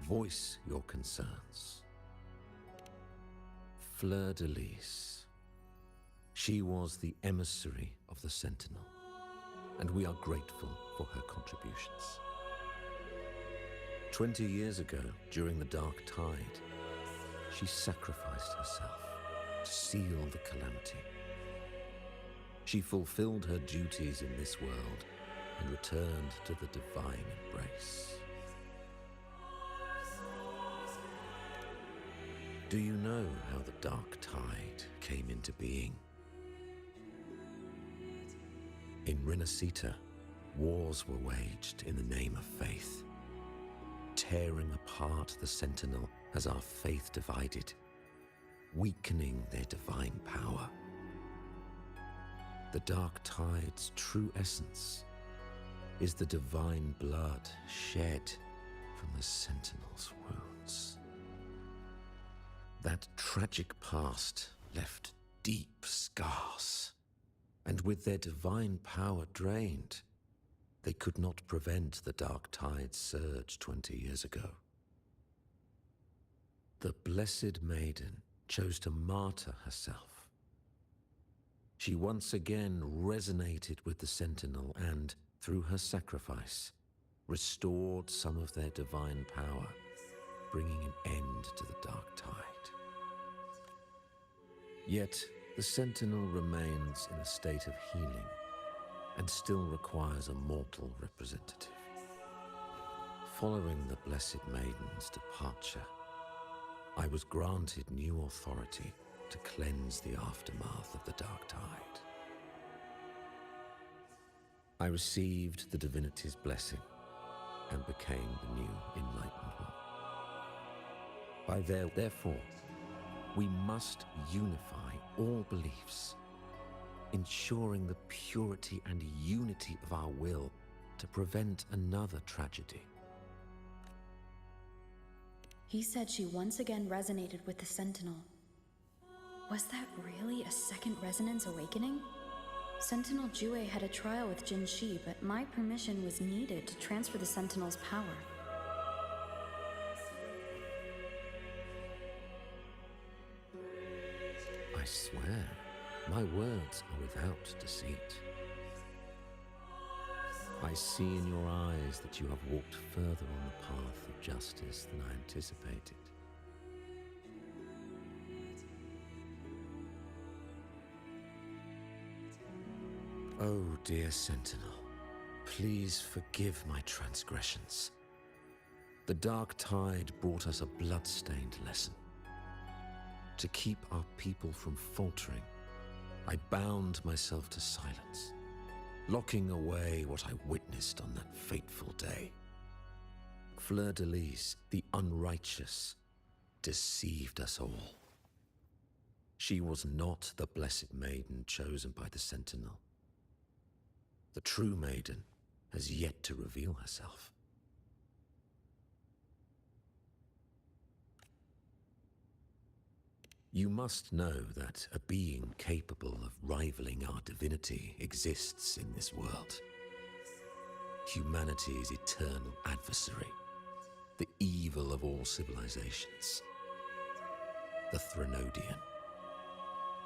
voice your concerns. Fleur-de-Lis. She was the emissary of the Sentinel, and we are grateful for her contributions. 20 years ago, during the Dark Tide, she sacrificed herself to seal the calamity. She fulfilled her duties in this world and returned to the divine embrace. Do you know how the Dark Tide came into being? In Rinascita, wars were waged in the name of faith, tearing apart the Sentinel as our faith divided, weakening their divine power. The Dark Tide's true essence is the divine blood shed from the Sentinel's wounds. That tragic past left deep scars, and with their divine power drained, they could not prevent the Dark Tide's surge 20 years ago. The Blessed Maiden chose to martyr herself. She once again resonated with the Sentinel and, through her sacrifice, restored some of their divine power, bringing an end to the Dark Tide. Yet, the Sentinel remains in a state of healing and still requires a mortal representative. Following the Blessed Maiden's departure, I was granted new authority to cleanse the aftermath of the Dark Tide. I received the divinity's blessing and became the new Enlightened One. Therefore, we must unify all beliefs, ensuring the purity and unity of our will to prevent another tragedy. He said she once again resonated with the Sentinel. Was that really a second resonance awakening? Sentinel Jue had a trial with Jin Shi, but my permission was needed to transfer the Sentinel's power. I swear, my words are without deceit. I see in your eyes that you have walked further on the path of justice than I anticipated. Oh, dear Sentinel, please forgive my transgressions. The dark tide brought us a blood-stained lesson. To keep our people from faltering, I bound myself to silence, locking away what I witnessed on that fateful day. Fleur-de-Lis, the unrighteous, deceived us all. She was not the blessed maiden chosen by the Sentinel. The true maiden has yet to reveal herself. You must know that a being capable of rivaling our divinity exists in this world. Humanity's eternal adversary, the evil of all civilizations, the Threnodian.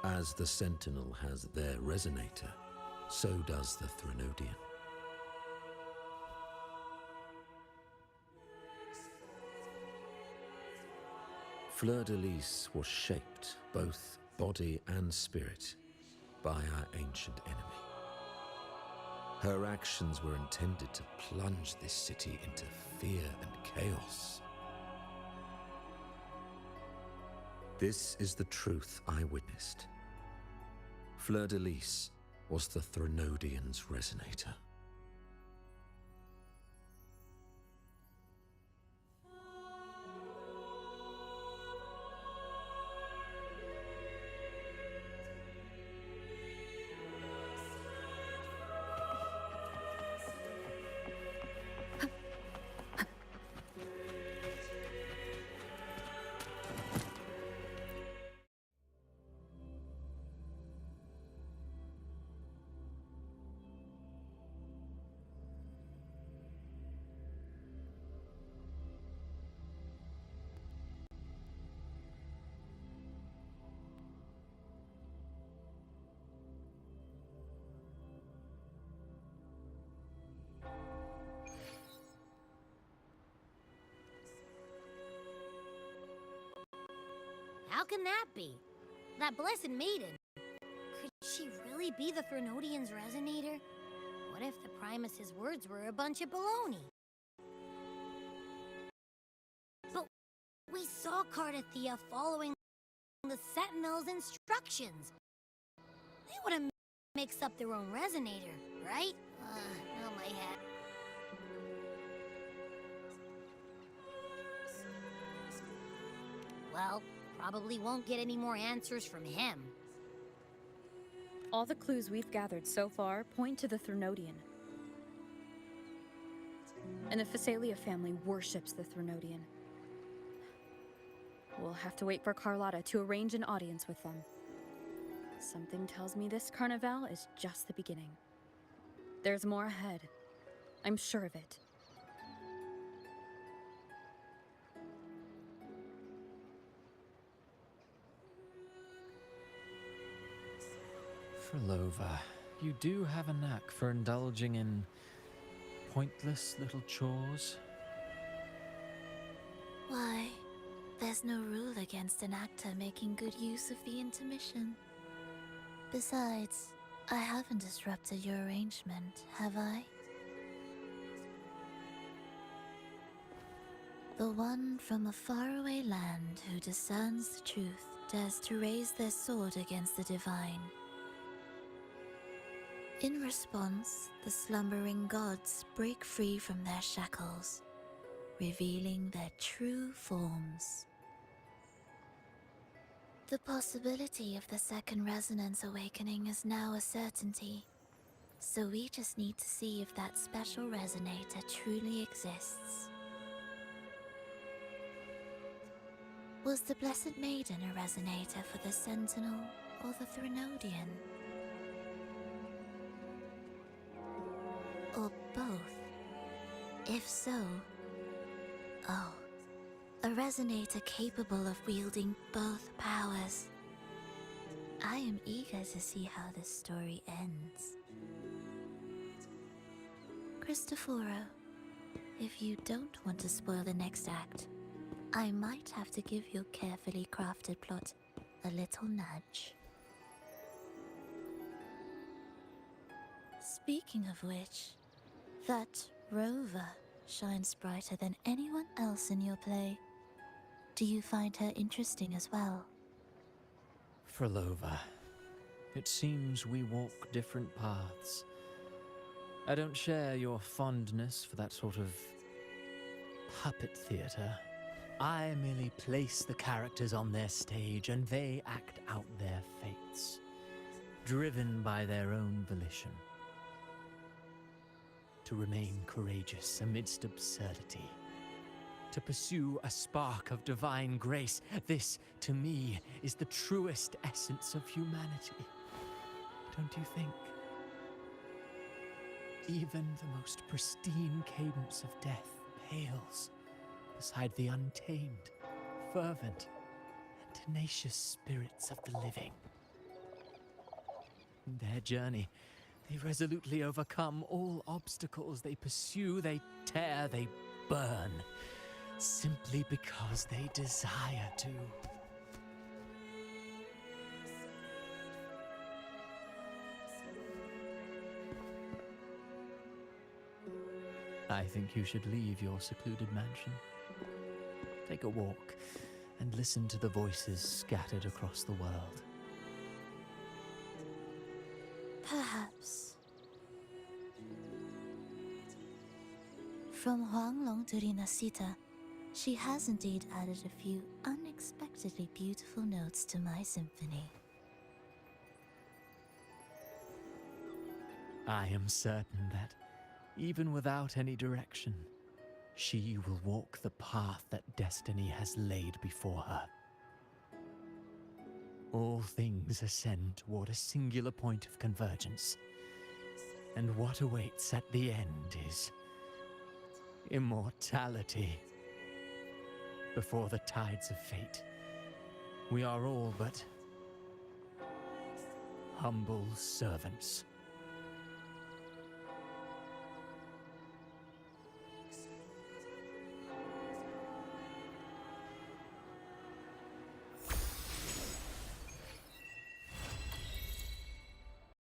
As the Sentinel has their resonator, so does the Threnodian. Fleur-de-Lis was shaped, both body and spirit, by our ancient enemy. Her actions were intended to plunge this city into fear and chaos. This is the truth I witnessed. Fleur-de-Lis was the Threnodian's resonator. How can that be? That blessed maiden. Could she really be the Threnodian's resonator? What if the Primus's words were a bunch of baloney? But we saw Cardathea following the Sentinel's instructions. They would have mixed up their own resonator, right? Now my head. Well, probably won't get any more answers from him. All the clues we've gathered so far point to the Threnodian. And the Phasalia family worships the Threnodian. We'll have to wait for Carlotta to arrange an audience with them. Something tells me this carnival is just the beginning. There's more ahead. I'm sure of it. Frolova, you do have a knack for indulging in pointless little chores. Why, there's no rule against an actor making good use of the intermission. Besides, I haven't disrupted your arrangement, have I? The one from a faraway land who discerns the truth dares to raise their sword against the divine. In response, the slumbering gods break free from their shackles, revealing their true forms. The possibility of the second resonance awakening is now a certainty, so we just need to see if that special resonator truly exists. Was the Blessed Maiden a resonator for the Sentinel or the Threnodian? Or both? If so, oh, a resonator capable of wielding both powers. I am eager to see how this story ends. Cristoforo, if you don't want to spoil the next act, I might have to give your carefully crafted plot a little nudge. Speaking of which, that rover shines brighter than anyone else in your play. Do you find her interesting as well? Frolova, it seems we walk different paths. I don't share your fondness for that sort of puppet theater. I merely place the characters on their stage and they act out their fates, driven by their own volition. To remain courageous amidst absurdity, to pursue a spark of divine grace, this, to me, is the truest essence of humanity. Don't you think? Even the most pristine cadence of death pales beside the untamed, fervent, and tenacious spirits of the living. In their journey, they resolutely overcome all obstacles. They pursue, they tear, they burn, simply because they desire to. I think you should leave your secluded mansion. Take a walk and listen to the voices scattered across the world. Perhaps. From Huanglong to Rinascita, she has indeed added a few unexpectedly beautiful notes to my symphony. I am certain that, even without any direction, she will walk the path that destiny has laid before her. All things ascend toward a singular point of convergence, and what awaits at the end is immortality. Before the tides of fate, we are all but humble servants.